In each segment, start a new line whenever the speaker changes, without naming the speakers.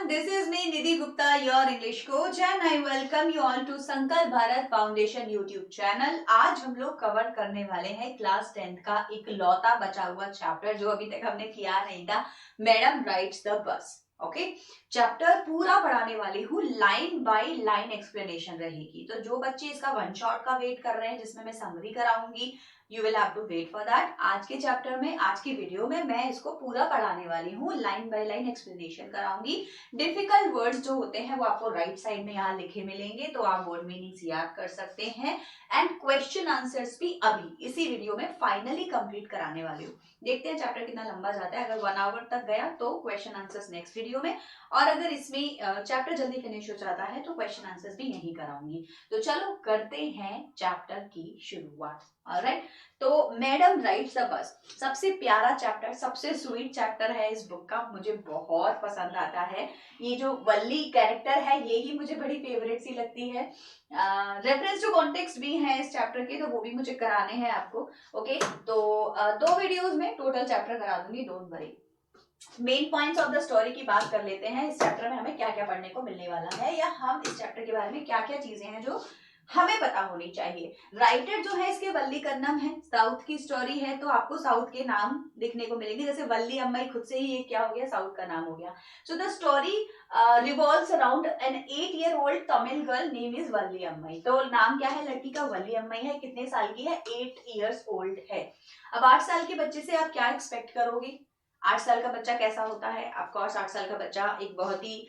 this is me Nidhi Gupta, your English coach and I welcome you all to Sankalp Bharat Foundation YouTube channel। आज हम लोग cover करने वाले हैं class 10th का एक लौता बचा हुआ चैप्टर जो अभी तक हमने किया नहीं था, madam rides the bus. Okay, chapter पूरा पढ़ाने वाली हूँ, लाइन बाय लाइन एक्सप्लेनेशन रहेगी। तो जो बच्चे इसका वन शॉट का वेट कर रहे हैं जिसमें मैं समरी कराऊंगी, you will have to wait for that. आज के चैप्टर में, आज की वीडियो में मैं इसको पूरा पढ़ाने वाली हूँ, लाइन बाय लाइन एक्सप्लेनेशन कराऊंगी। डिफिकल्ट वर्ड्स जो होते हैं वो आपको राइट साइड में यहाँ लिखे मिलेंगे, तो आप वर्ड मीनिंग्स याद कर सकते हैं। एंड क्वेश्चन आंसर्स भी अभी इसी वीडियो में फाइनली कंप्लीट कराने वाली हूँ। देखते हैं चैप्टर कितना लंबा जाता है। अगर 1 आवर तक गया तो क्वेश्चन आंसर्स नेक्स्ट वीडियो में, और अगर इसमें चैप्टर जल्दी फिनिश हो जाता है तो क्वेश्चन आंसर्स भी यही कराऊंगी। तो चलो करते हैं चैप्टर की शुरुआत। ऑलराइट, तो मैडम राइड्स द बस सबसे प्यारा चैप्टर, सबसे स्वीट चैप्टर है इस बुक का, मुझे बहुत पसंद आता है। ये जो वल्ली कैरेक्टर है ये ही मुझे बड़ी फेवरेट सी लगती है। रेफरेंस टू कॉन्टेक्स्ट भी है इस चैप्टर के, तो वो भी मुझे कराने हैं आपको। ओके, तो 2 वीडियोस में टोटल चैप्टर करा दूंगी, don't worry. Main points of the story की बात कर लेते हैं। इस चैप्टर में हमें क्या क्या पढ़ने को मिलने वाला है, या हम इस चैप्टर के बारे में क्या क्या चीजें हैं जो हमें पता होनी चाहिए। राइटर जो है इसके वल्ली कन्नम है, साउथ की स्टोरी है, तो आपको साउथ के नाम दिखने को मिलेंगे। जैसे वल्ली अम्माई खुद से ही ये क्या हो गया, साउथ का नाम हो गया। So the story revolves around an 8-year-old Tamil girl name is Valli Ammai. तो नाम क्या है लड़की का, वल्ली अम्माई है। कितने साल की है, 8 years old है। अब 8 साल के बच्चे से आप क्या एक्सपेक्ट करोगे? 8 साल का बच्चा कैसा होता है? ऑफकोर्स 8 साल का बच्चा एक बहुत ही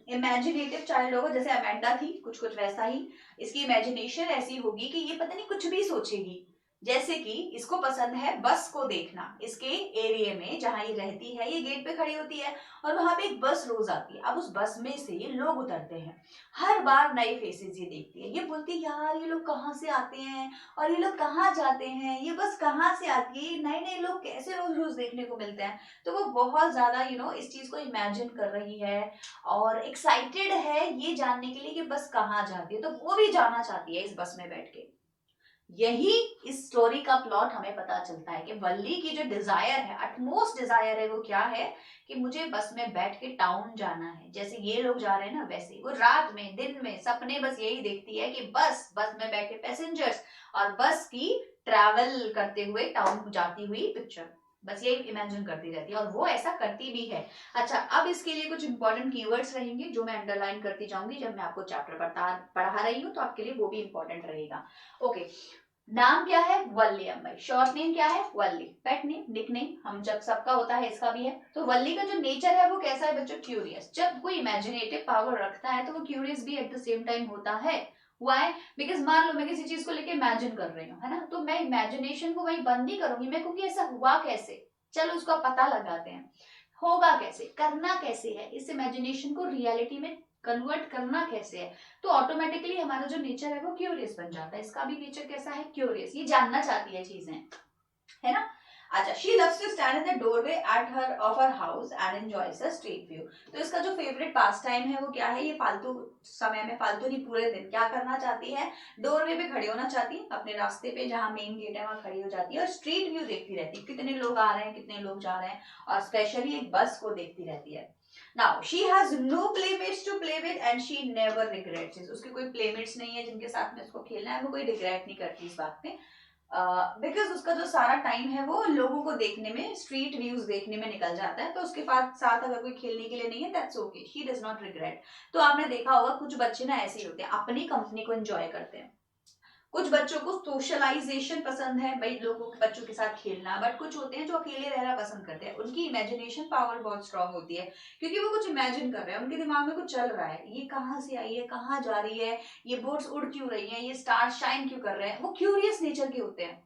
इमेजिनेटिव चाइल्ड होगा, जैसे अमेंडा थी, कुछ कुछ वैसा ही इसकी इमेजिनेशन ऐसी होगी कि ये पता नहीं कुछ भी सोचेगी। जैसे कि इसको पसंद है बस को देखना। इसके एरिया में जहां ये रहती है, ये गेट पे खड़ी होती है और वहां पे एक बस रोज आती है। अब उस बस में से ये लोग उतरते हैं, हर बार नए फेसेस ये देखती है। ये बोलती है यार ये लोग कहाँ से आते हैं और ये लोग कहाँ जाते हैं, ये बस कहाँ से आती है, नए नए लोग कैसे रोज रोज देखने को मिलते हैं। तो वो बहुत ज्यादा इस चीज को इमेजिन कर रही है और एक्साइटेड है ये जानने के लिए कि बस कहाँ जाती है। तो वो भी जाना चाहती है इस बस में बैठ के। यही इस स्टोरी का प्लॉट हमें पता चलता है कि वल्ली की जो डिजायर है, अटमोस्ट डिजायर है, वो क्या है कि मुझे बस में बैठ के टाउन जाना है। जैसे ये लोग जा रहे हैं ना, वैसे ही वो रात में, दिन में, सपने बस यही देखती है कि बस में बैठे पैसेंजर्स और बस की ट्रैवल करते हुए टाउन जाती हुई पिक्चर, बस यही इमेजिन करती रहती है और वो ऐसा करती भी है। अच्छा, अब इसके लिए कुछ इंपॉर्टेंट कीवर्ड्स रहेंगे जो मैं अंडरलाइन करती जाऊंगी जब मैं आपको चैप्टर पढ़ा रही हूँ, तो आपके लिए वो भी इंपॉर्टेंट रहेगा। ओके, नाम क्या है, वल्ली अम्माई। शॉर्ट नेम क्या है, वल्ली। पेट नेम, निक नेम, हम जब सबका होता है इसका भी है। तो वल्ली का जो नेचर है वो कैसा है बच्चों, क्यूरियस। जब कोई इमेजिनेटिव पावर रखता है तो वो क्यूरियस भी एट द सेम टाइम होता है। व्हाई? बिकॉज मान लो मैं किसी चीज को लेके इमेजिन कर रही हूँ, है ना, तो मैं इमेजिनेशन को वही बंद नहीं करूंगी, मैं कहूंगी ऐसा हुआ कैसे, चलो उसका पता लगाते हैं, होगा कैसे, करना कैसे है, इस इमेजिनेशन को रियलिटी में कन्वर्ट करना कैसे है। तो ऑटोमेटिकली हमारा जो नेचर है वो क्यूरियस बन जाता है। इसका भी नेचर कैसा है, क्यूरियस, ये जानना चाहती है चीजें, है ना। अच्छा, she loves to stand in the doorway at her of her house and enjoys a street view. तो इसका जो फेवरेट पास टाइम है वो क्या है, ये फालतू समय में, फालतू नहीं पूरे दिन क्या करना चाहती है, डोरवे पे खड़ी होना चाहती है, अपने रास्ते पे जहां मेन गेट है वहां खड़ी हो जाती है और स्ट्रीट व्यू देखती रहती है, कितने लोग आ रहे हैं, कितने लोग जा रहे हैं, और स्पेशली एक बस को देखती रहती है। Now she has no playmates to play with and she never regrets it. उसके कोई playmates नहीं है जिनके साथ में उसको खेलना है, वो कोई रिग्रेट नहीं करती इस बात पे, बिकॉज उसका जो सारा टाइम है वो लोगों को देखने में, स्ट्रीट व्यूज देखने में निकल जाता है। तो उसके साथ अगर कोई खेलने के लिए नहीं है, that's okay, she does not regret. तो आपने देखा होगा कुछ बच्चे ना ऐसे ही होते हैं, अपनी कंपनी को एंजॉय करते हैं। कुछ बच्चों को सोशलाइजेशन पसंद है, भाई लोगों के बच्चों के साथ खेलना, बट कुछ होते हैं जो अकेले रहना पसंद करते हैं। उनकी इमेजिनेशन पावर बहुत स्ट्रांग होती है क्योंकि वो कुछ इमेजिन कर रहे हैं, उनके दिमाग में कुछ चल रहा है, ये कहाँ से आई है, कहाँ जा रही है, ये बर्ड्स उड़ क्यों रही है, ये स्टार शाइन क्यों कर रहे हैं। वो क्यूरियस नेचर के होते हैं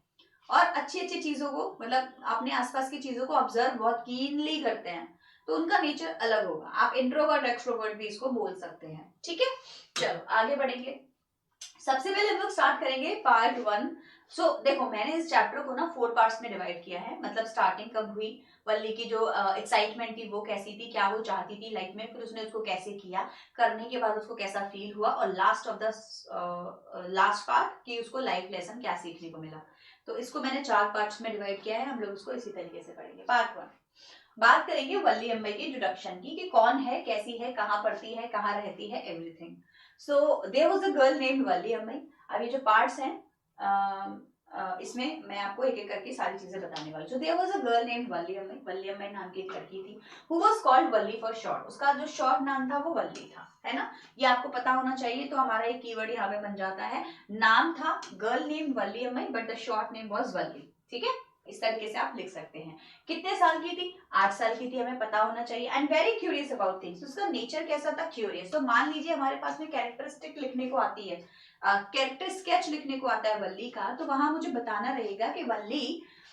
और अच्छी अच्छी चीजों को, मतलब अपने आसपास की चीजों को ऑब्जर्व बहुत कीनली करते हैं। तो उनका नेचर अलग होगा। आप इंट्रोवर्ट एक्सट्रोवर्ट भी इसको बोल सकते हैं, ठीक है। चलो आगे बढ़ेंगे। सबसे पहले हम लोग स्टार्ट करेंगे पार्ट 1। सो देखो, मैंने इस चैप्टर को ना 4 पार्ट्स में डिवाइड किया है। मतलब स्टार्टिंग कब हुई, वल्ली की जो एक्साइटमेंट थी वो कैसी थी, क्या वो चाहती थी लाइफ में, फिर उसने उसको कैसे किया, करने के बाद उसको कैसा फील हुआ, और last of the last part कि उसको लाइफ लेसन क्या सीखने को मिला। तो इसको मैंने 4 पार्ट्स में डिवाइड किया है, हम लोग उसको इसी तरीके से पढ़ेंगे। पार्ट 1, बात करेंगे वल्ली अम्मा की इंट्रोडक्शन की, कि कौन है, कैसी है, कहाँ पढ़ती है, कहाँ रहती है, everything. So there was a girl named Valli Amma. अब ये जो पार्ट्स हैं इसमें मैं आपको एक एक करके सारी चीजें बताने वाली हूँ। There was a girl named Valli Amma. Valli Amma नाम की एक लड़की थी, who was called Valli for short. उसका जो शॉर्ट नाम था वो वल्ली था, है ना। ये आपको पता होना चाहिए, तो हमारा एक कीवर्ड यहाँ पे बन जाता है। नाम था girl named Valli Amma, but the short name was Valli. ठीक है, इस तरीके से आप लिख सकते हैं। कितने साल की थी? 8 साल की थी, हमें पता होना चाहिए। And very curious about things. उसका नेचर कैसा था? क्यूरियस। तो मान लीजिए हमारे पास में कैरेक्टरिस्टिक लिखने को आती है, कैरेक्टर स्केच लिखने को आता है वल्ली का, तो वहां मुझे बताना रहेगा कि वल्ली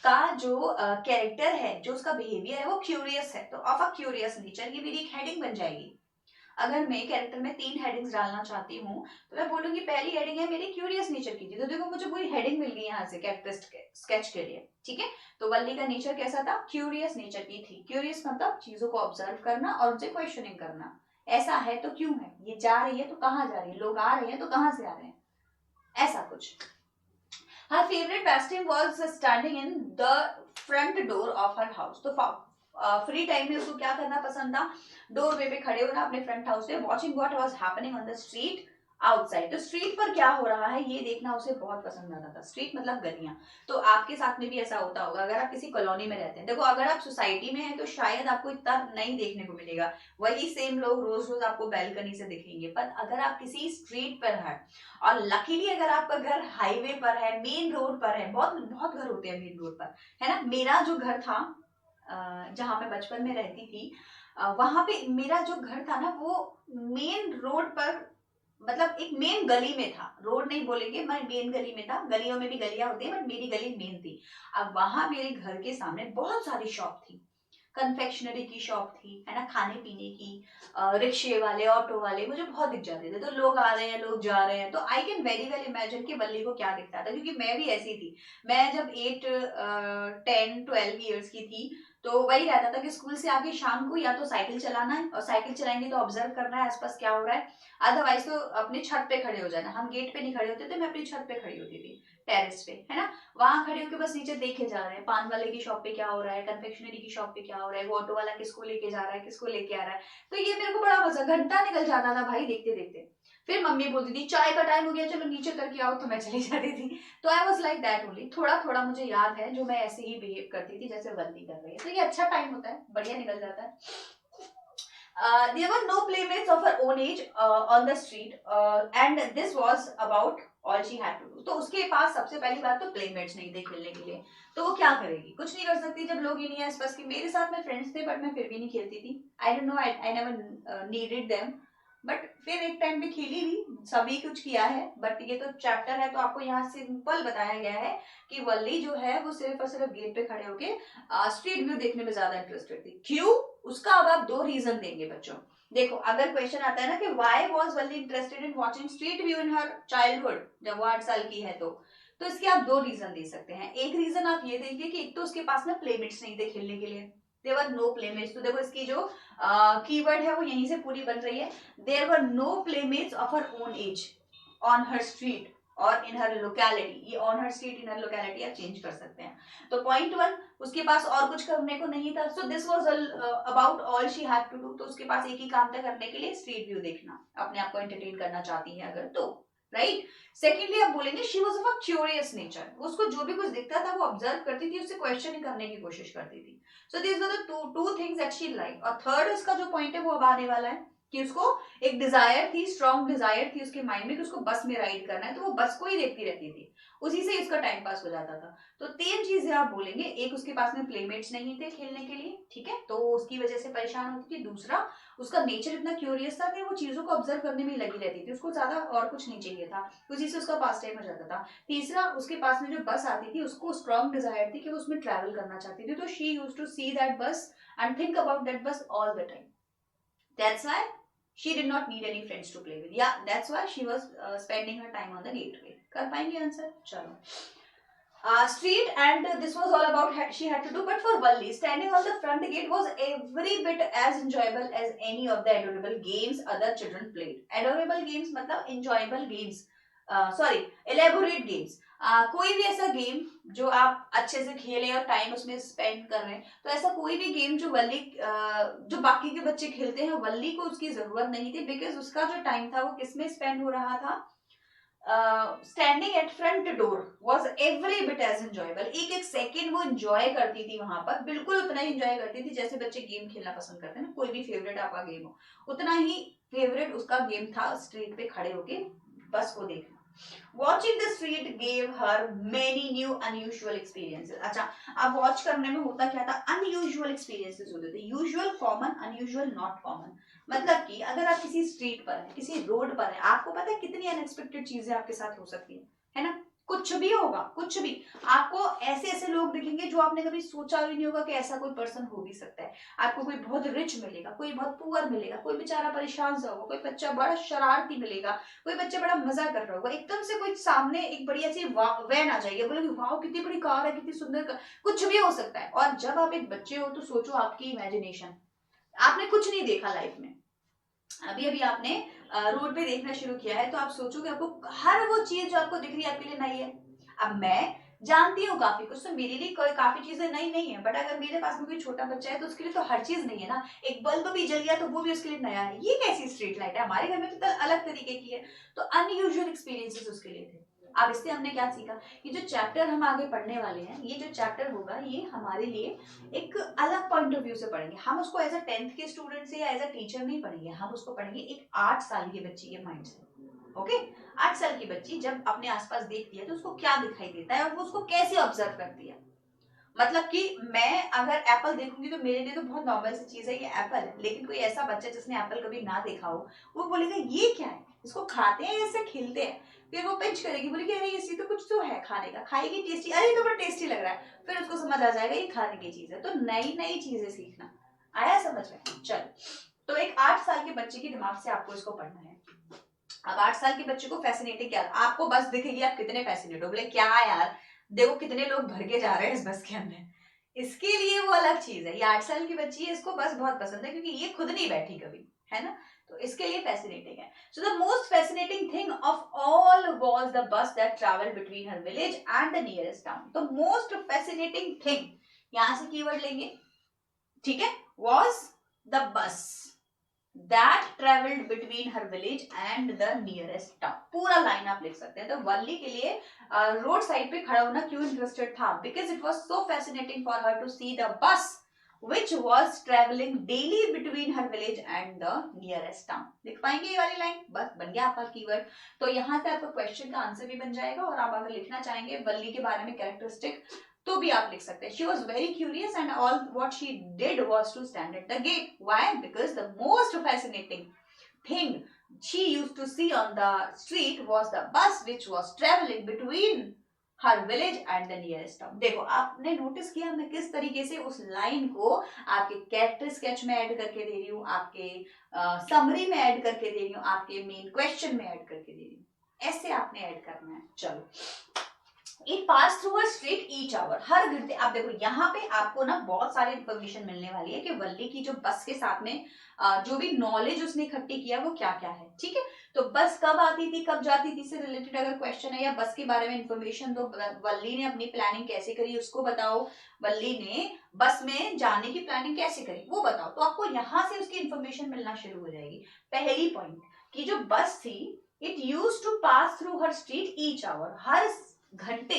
का जो कैरेक्टर है, जो उसका बिहेवियर है वो क्यूरियस है। तो ऑफ अ क्यूरियस नेचर, ये मेरी एक हेडिंग बन जाएगी। अगर मैं कैरेक्टर में 3 हेडिंग्स डालना चाहती हूँ, तो मैं बोलूंगी पहली हेडिंग है मेरी क्यूरियस नेचर की थी। तो देखो मुझे पूरी हेडिंग मिल गई यहाँ से कैरेक्टर स्केच के लिए। ठीक है, तो वल्ली का नेचर कैसा था? क्यूरियस नेचर की थी। क्यूरियस मतलब चीजों को ऑब्जर्व करना और उनसे क्वेश्चनिंग करना। ऐसा है तो क्यों है, ये जा रही है तो कहाँ जा रही है, लोग आ रहे हैं तो कहाँ से आ रहे हैं, ऐसा कुछ। Her favorite pastime was standing in the front door of her house. तो फ्री टाइम में उसको क्या करना पसंद था? डोरवे पे खड़े होना अपने फ्रंट हाउस पे, watching what was happening on the street outside. तो स्ट्रीट पर क्या हो रहा है ये देखना उसे बहुत पसंद आता था। स्ट्रीट मतलब गलियां। तो आपके साथ में भी ऐसा होता होगा, अगर आप किसी कॉलोनी में रहते हैं। देखो अगर आप सोसाइटी में हैं तो शायद आपको इतना नहीं देखने को मिलेगा, वही सेम लोग रोज रोज आपको बैल्कनी से दिखेंगे। पर अगर आप किसी स्ट्रीट पर हैं, और लकीली अगर आपका घर हाईवे पर है, मेन रोड पर है, बहुत बहुत घर होते हैं मेन रोड पर, है ना। मेरा जो घर था जहां मैं बचपन में रहती थी, वहां पे मेरा जो घर था ना वो मेन रोड पर, मतलब एक मेन गली में था। रोड नहीं बोलेंगे, मैं मेन गली में था। गलियों में भी गलियां होती है, बट मेरी गली मेन थी। अब वहां मेरे घर के सामने बहुत सारी शॉप थी। कन्फेक्शनरी की शॉप थी, है ना, खाने पीने की, रिक्शे वाले, ऑटो वाले मुझे बहुत दिख जाते थे। तो लोग आ रहे हैं, लोग जा रहे हैं, तो I can very well imagine कि वल्ली को क्या दिखता था, क्योंकि मैं भी ऐसी थी। मैं जब 8, 10, 12 ईयर्स की थी, तो वही रहता था कि स्कूल से आके शाम को या तो साइकिल चलाना है, और साइकिल चलाएंगे तो ऑब्जर्व करना है आसपास क्या हो रहा है। अदरवाइज तो अपने छत पे खड़े हो जाना। हम गेट पे नहीं खड़े होते थे, मैं अपनी छत पे खड़ी होती थी, टेरेस पे, है ना। वहां खड़े होकर बस नीचे देखे जा रहे हैं, पान वाले की शॉप पे क्या हो रहा है, कन्फेक्शनरी की शॉप पे क्या हो रहा है, वो ऑटो वाला किसको लेके जा रहा है, किसको लेके आ रहा है। तो ये मेरे को बड़ा मजा, घंटा निकल जाता था भाई देखते देखते। फिर मम्मी बोलती थी चाय का टाइम हो गया, चलो नीचे करके आओ, तो मैं चली जाती थी। तो I was like that only. थोड़ा थोड़ा मुझे याद है जो मैं ऐसे ही बिहेव करती थी जैसे वल्ली कर रही है। तो ये अच्छा टाइम होता है, बढ़िया निकल जाता है। There were no playmates of her own age on the street, and this was about all she had to do. तो उसके पास सबसे पहली बात तो प्लेमेट्स नहीं थे खेलने के लिए। तो वो क्या करेगी? कुछ नहीं कर सकती जब लोग ही नहीं है आसपास के। मेरे साथ में फ्रेंड्स थे, बट मैं फिर भी नहीं खेलती थी। I don't know, I never needed them. But फिर एक टाइम पे खेली भी, सभी कुछ किया है। बट ये तो चैप्टर है, तो आपको यहाँ सिंपल बताया गया है कि वल्ली जो है वो सिर्फ और सिर्फ गेट पे खड़े होके स्ट्रीट व्यू देखने में ज्यादा इंटरेस्टेड थी। क्यों? उसका अब आप 2 रीजन देंगे बच्चों। देखो अगर क्वेश्चन आता है ना कि why was Valli interested in watching street view in her childhood, जब वो 8 साल की है, तो इसके आप 2 रीजन दे सकते हैं। एक रीजन आप ये देंगे कि एक तो उसके पास ना प्लेमेट्स नहीं थे खेलने के लिए, देयर वर नो प्लेमेट्स। तो देखो इसकी जो कीवर्ड है वो यहीं से पूरी बन रही है। There were no playmates of her own age on her street और इन हर लोकेलिटी। ये on her street, in her locality आप चेंज कर सकते हैं। तो पॉइंट 1, उसके पास और कुछ करने को नहीं था। So this was about all she had to do. तो उसके पास एक ही काम था करने के लिए, स्ट्रीट व्यू देखना, अपने आप को एंटरटेन करना चाहती है अगर तो, राइट। सेकेंडली आप बोलेंगे she was of a curious nature. उसको जो भी कुछ दिखता था वो ऑब्जर्व करती थी, उससे क्वेश्चन करने की कोशिश करती थी। So this were the two things that she like. और थर्ड उसका जो पॉइंट है वो अब आने वाला है, कि उसको एक डिजायर थी, स्ट्रॉन्ग डिजायर थी उसके माइंड में कि उसको बस में राइड करना है। तो वो बस को ही देखती रहती थी, उसी से उसका टाइम पास हो जाता था। तो 3 चीजें आप बोलेंगे। एक, उसके पास में प्लेमेट्स नहीं थे खेलने के लिए, ठीक है, तो उसकी वजह से परेशान होती थी। दूसरा, उसका नेचर इतना क्यूरियस था कि वो चीजों को ऑब्जर्व करने में लगी रहती थी, उसको ज्यादा और कुछ नहीं चाहिए था, उसी से उसका पास टाइम हो जाता था। तीसरा, उसके पास में जो बस आती थी उसको स्ट्रॉन्ग डिजायर थी कि वो उसमें ट्रैवल करना चाहती थी। तो she used to see that bus and think about that bus all the time. That's why she did not need any friends to play with. Yeah, that's why she was spending her time on the gateway. कर पाएंगे answer? चलो। Street and this was all about she had to do. But for Valli, standing on the front gate was every bit as enjoyable as any of the adorable games other children played. Adorable games मतलब enjoyable games, sorry, elaborate games. कोई भी ऐसा game जो आप अच्छे से खेले और टाइम उसमें स्पेंड कर रहे हैं, तो ऐसा कोई भी गेम जो वल्ली जो बाकी के बच्चे खेलते हैं, वल्ली को उसकी जरूरत नहीं थी, बिकॉज उसका जो टाइम था वो किसमें स्पेंड हो रहा था, standing at front door was every bit as enjoyable. एक एक सेकेंड वो एंजॉय करती थी वहां पर, बिल्कुल उतना ही एंजॉय करती थी जैसे बच्चे गेम खेलना पसंद करते हैं ना, कोई भी फेवरेट आपका गेम हो, उतना ही फेवरेट उसका गेम था स्ट्रीट पे खड़े होके बस को देखना। Watching the street gave her many new unusual experiences। अच्छा, अब वॉच करने में होता क्या था, अनयूजुअल एक्सपीरियंसेस होते थे, usual common, unusual not common. मतलब कि अगर आप किसी स्ट्रीट पर हैं, किसी रोड पर हैं, आपको पता है कितनी अनएक्सपेक्टेड चीजें आपके साथ हो सकती है ना, कुछ भी होगा, कुछ भी। आपको ऐसे ऐसे लोग दिखेंगे जो आपने कभी सोचा भी नहीं होगा कि ऐसा कोई पर्सन हो भी सकता है। आपको कोई बहुत रिच मिलेगा, कोई बहुत पुअर मिलेगा, कोई बेचारा परेशान सा होगा, कोई बच्चा बड़ा शरारती मिलेगा, कोई बच्चा बड़ा मजा कर रहा होगा, एकदम से कोई सामने एक बढ़िया सी वैन आ जाएगी, बोलोगे वाह कितनी बड़ी कार है, कितनी सुंदर कार, कुछ भी हो सकता है। और जब आप एक बच्चे हो तो सोचो आपकी इमेजिनेशन, आपने कुछ नहीं देखा लाइफ में, अभी अभी आपने रोड पे देखना शुरू किया है, तो आप सोचोगे आपको हर वो चीज जो आपको दिख रही है आपके लिए नई है। अब मैं जानती हूँ काफी कुछ, तो मेरे लिए कोई काफी चीजें नई नहीं है, बट अगर मेरे पास में कोई छोटा बच्चा है तो उसके लिए तो हर चीज नई है ना। एक बल्ब भी जल गया तो वो भी उसके लिए नया है, ये कैसी स्ट्रीट लाइट है, हमारे घर में तो अलग तरीके की है। तो अनयूजुअल एक्सपीरियंसेस उसके लिए थे। अब इससे हमने क्या सीखा, ये जो चैप्टर हम आगे पढ़ने वाले हैं, ये जो चैप्टर होगा ये हमारे लिए एक अलग पॉइंट ऑफ व्यू से पढ़ेंगे। हम उसको एज अ 10th के स्टूडेंट से या एज अ टीचर नहीं पढ़ेंगे, हम उसको पढ़ेंगे एक 8 साल की बच्ची के माइंड से। ओके, 8 साल की बच्ची जब अपने आसपास देखती है तो उसको क्या दिखाई देता है और वो उसको कैसे ऑब्जर्व करती है। मतलब कि मैं अगर एप्पल देखूंगी तो मेरे लिए तो बहुत नॉर्मल सी चीज है ये एप्पल है, लेकिन कोई ऐसा बच्चा जिसने एप्पल कभी ना देखा हो वो बोलेगा ये क्या है, इसको खाते हैं ऐसे खिलते हैं, फिर वो पिंच करेगी, बोलेगी अरे इसी तो कुछ तो है खाने का, खाएगी टेस्टी, अरे तो बड़ा टेस्टी लग रहा है, फिर उसको समझ आ जाएगा ये खाने की चीज है। तो नई नई चीजें सीखना, आया समझ में? चलो, तो एक 8 साल के बच्चे के दिमाग से आपको इसको पढ़ना है। अब 8 साल के बच्चे को फैसिनेटिंग क्या, आपको बस दिखेगी आप कितने फैसिनेट हो, बोले क्या यार देखो कितने लोग भर के जा रहे हैं इस बस के अंदर, इसके लिए वो अलग चीज है। ये 8 साल की बच्ची है, इसको बस बहुत पसंद है क्योंकि ये खुद नहीं बैठी कभी, है ना, तो इसके लिए फैसिनेटिंग है। So the most fascinating thing of all was the bus that travelled between her village and the nearest town. The most fascinating thing, यहां से कीवर्ड लेंगे, ठीक है, was the bus that traveled between her village and the nearest town। पूरा line आप लिख सकते हैं। तो वल्ली के लिए रोड साइड पे खड़ा होना क्यों इंटरेस्टेड था, because it was so fascinating for her to see the bus which was traveling daily between her village and the nearest town। लिख पाएंगे ये वाली लाइन, बस बन गया आपका कीवर्ड। तो यहाँ से आपका क्वेश्चन का आंसर भी बन जाएगा, और आप अगर लिखना चाहेंगे वल्ली के बारे में कैरेक्टरिस्टिक तो भी आप लिख सकते हैं। She was very curious and all what she did was to stand at the gate। Why? Because the most fascinating thing she used to see on the street was the bus which was traveling between her village and the nearest town। देखो आपने notice किया मैं किस तरीके से उस line को आपके कैरेक्टर स्केच में ऐड करके दे रही हूँ, आपके समरी में ऐड करके दे रही हूँ, आपके मेन क्वेश्चन में ऐड करके दे रही हूँ, ऐसे आपने ऐड करना है। चलो, It passed through a street each hour। हर घंटे, आप देखो यहाँ पे आपको ना बहुत सारी इंफॉर्मेशन मिलने वाली है कि वल्ली की जो बस के साथ में जो भी नॉलेज उसने इकट्ठी किया वो क्या क्या है, ठीक है। तो बस कब आती थी कब जाती थी से रिलेटेड अगर क्वेश्चन है या बस के बारे में इंफॉर्मेशन दो, वल्ली ने अपनी प्लानिंग कैसे करी उसको बताओ, वल्ली ने बस में जाने की प्लानिंग कैसे करी वो बताओ, तो आपको यहाँ से उसकी इंफॉर्मेशन मिलना शुरू हो जाएगी। पहली पॉइंट की जो बस थी, it use to pass through her street each hour, हर घंटे,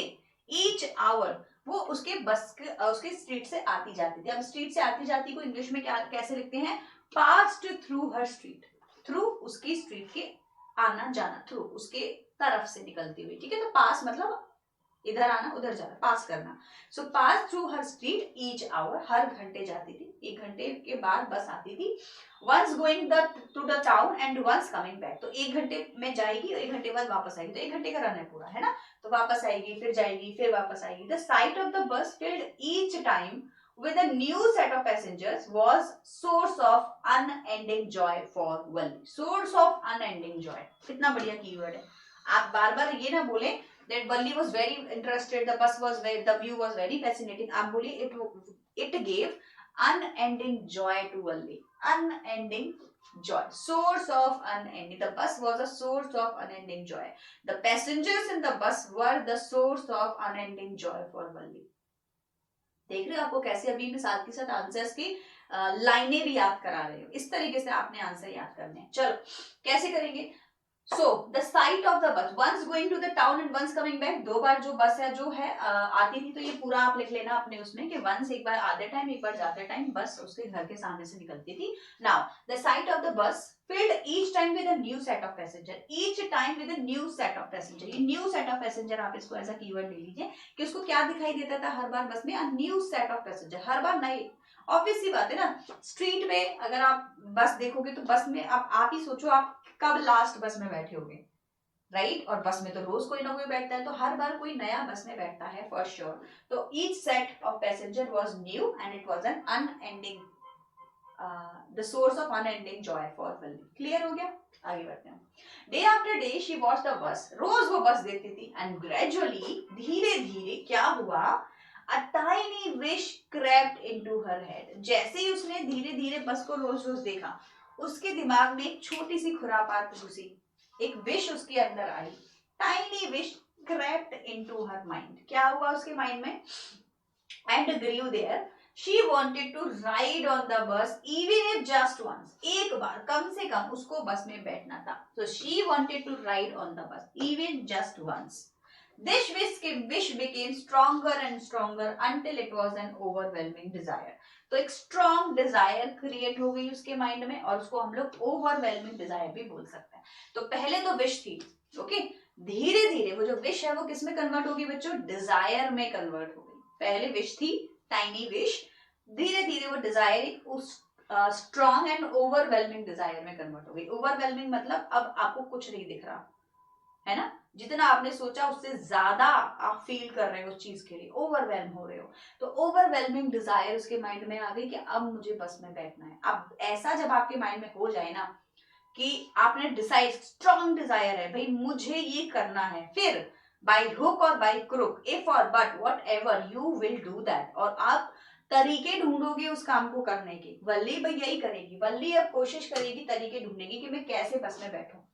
ईच आवर वो उसके बस के उसके स्ट्रीट से आती जाती थी। अब स्ट्रीट से आती जाती को इंग्लिश में क्या कैसे लिखते हैं, passed through her street, through उसकी स्ट्रीट के आना जाना, थ्रू उसके तरफ से निकलती हुई, ठीक है। तो पास मतलब इधर आना उधर जाना, पास करना। So pass through her street each hour, हर घंटे जाती थी, एक घंटे के बाद बस आती थी। Once going to the town and once coming back, तो एक घंटे में जाएगी और एक घंटे बाद वापस आएगी, तो एक घंटे का रन है पूरा, है ना। तो वापस आएगी फिर जाएगी फिर वापस आएगी। द साइट ऑफ द बस field each time with a new set of passengers was source of unending joy for Valli। source of unending joy, कितना बढ़िया कीवर्ड है। आप बार बार ये ना बोले that Valli was very interested, the bus was very, the view was very fascinating, आप बोलिए it gave unending joy to Valli. Unending joy. Source of unending. The bus was a source of unending joy. The passengers in the bus were the source of unending joy for Valli. देख रहे हो आपको कैसे अभी मैं साथ के साथ आंसर्स की लाइनें भी याद करा रही हूँ. इस तरीके से आपने आंसर याद करने हैं. चलो कैसे करेंगे. So the site of the bus, once going to the town and once coming back. दो बार जो बस है जो है आती थी, तो ये पूरा आप लिख लेना अपने उसमें कि once एक बार आते टाइम एक बार जाते टाइम बस उसके घर के सामने से निकलती थी. Now the site of the bus filled each time with a new set of passenger. Each time with a new set of passenger. ये new set of passenger आप इसको ऐसा कीवर्ड ले लीजिए कि उसको क्या दिखाई देता था हर बार बस में. a new set of passenger. हर बार नए. ऑब्वियस सी बात है ना. स्ट्रीट में अगर आप बस देखोगे तो बस में आप ही सोचो आप कब लास्ट बस में बैठे होंगे, राइट. और बस में तो रोज कोई ना कोई बैठता है, तो हर बार कोई नया बस में बैठता है फॉर श्योर. तो each set of passenger was new and it was an unending the source of unending joy for Valli. Clear हो गया. आगे बढ़ते हैं. Day after day she watched the bus. रोज वो बस देखती थी. एंड ग्रेजुअली धीरे धीरे क्या हुआ. A tiny wish crept into her head. जैसे ही उसने धीरे धीरे बस को रोज रोज देखा, उसके दिमाग में एक छोटी सी खुरापात घुसी. एक विश उसके अंदर आई. Tiny wish crept into her mind. क्या हुआ उसके माइंड में. And grew there. She wanted to ride on the bus even if just once. एक बार कम से कम उसको बस में बैठना था. So she wanted to ride on the bus even just once. This wish became stronger and stronger until it was an overwhelming desire. तो एक strong desire create हो गई उसके माइंड में, और उसको हम लोग overwhelming desire भी बोल सकते हैं. तो पहले तो विश थी, ओके. धीरे धीरे वो जो विश है वो किस में कन्वर्ट होगी बच्चों. डिजायर में कन्वर्ट हो गई. पहले विश थी टाइनी विश, धीरे धीरे वो डिजायर उस स्ट्रॉन्ग एंड ओवरवेलमिंग डिजायर में कन्वर्ट हो गई. ओवरवेलमिंग मतलब अब आपको कुछ नहीं दिख रहा है ना. जितना आपने सोचा उससे ज्यादा आप फील कर रहे हो उस चीज के लिए, ओवरवेलम हो रहे हो. तो ओवरवेलमिंग डिजायर उसके माइंड में आ गई कि अब मुझे बस में बैठना है. अब ऐसा जब आपके माइंड में हो जाए ना कि आपने डिसाइड, स्ट्रॉन्ग डिजायर है भाई मुझे ये करना है, फिर बाय हुक और बाय क्रुक, इफ और but what ever you will do that. और आप तरीके ढूंढोगे उस काम को करने के. वल्ली भाई यही करेगी. वल्ली अब कोशिश करेगी तरीके ढूंढने की कि मैं कैसे बस में बैठूं.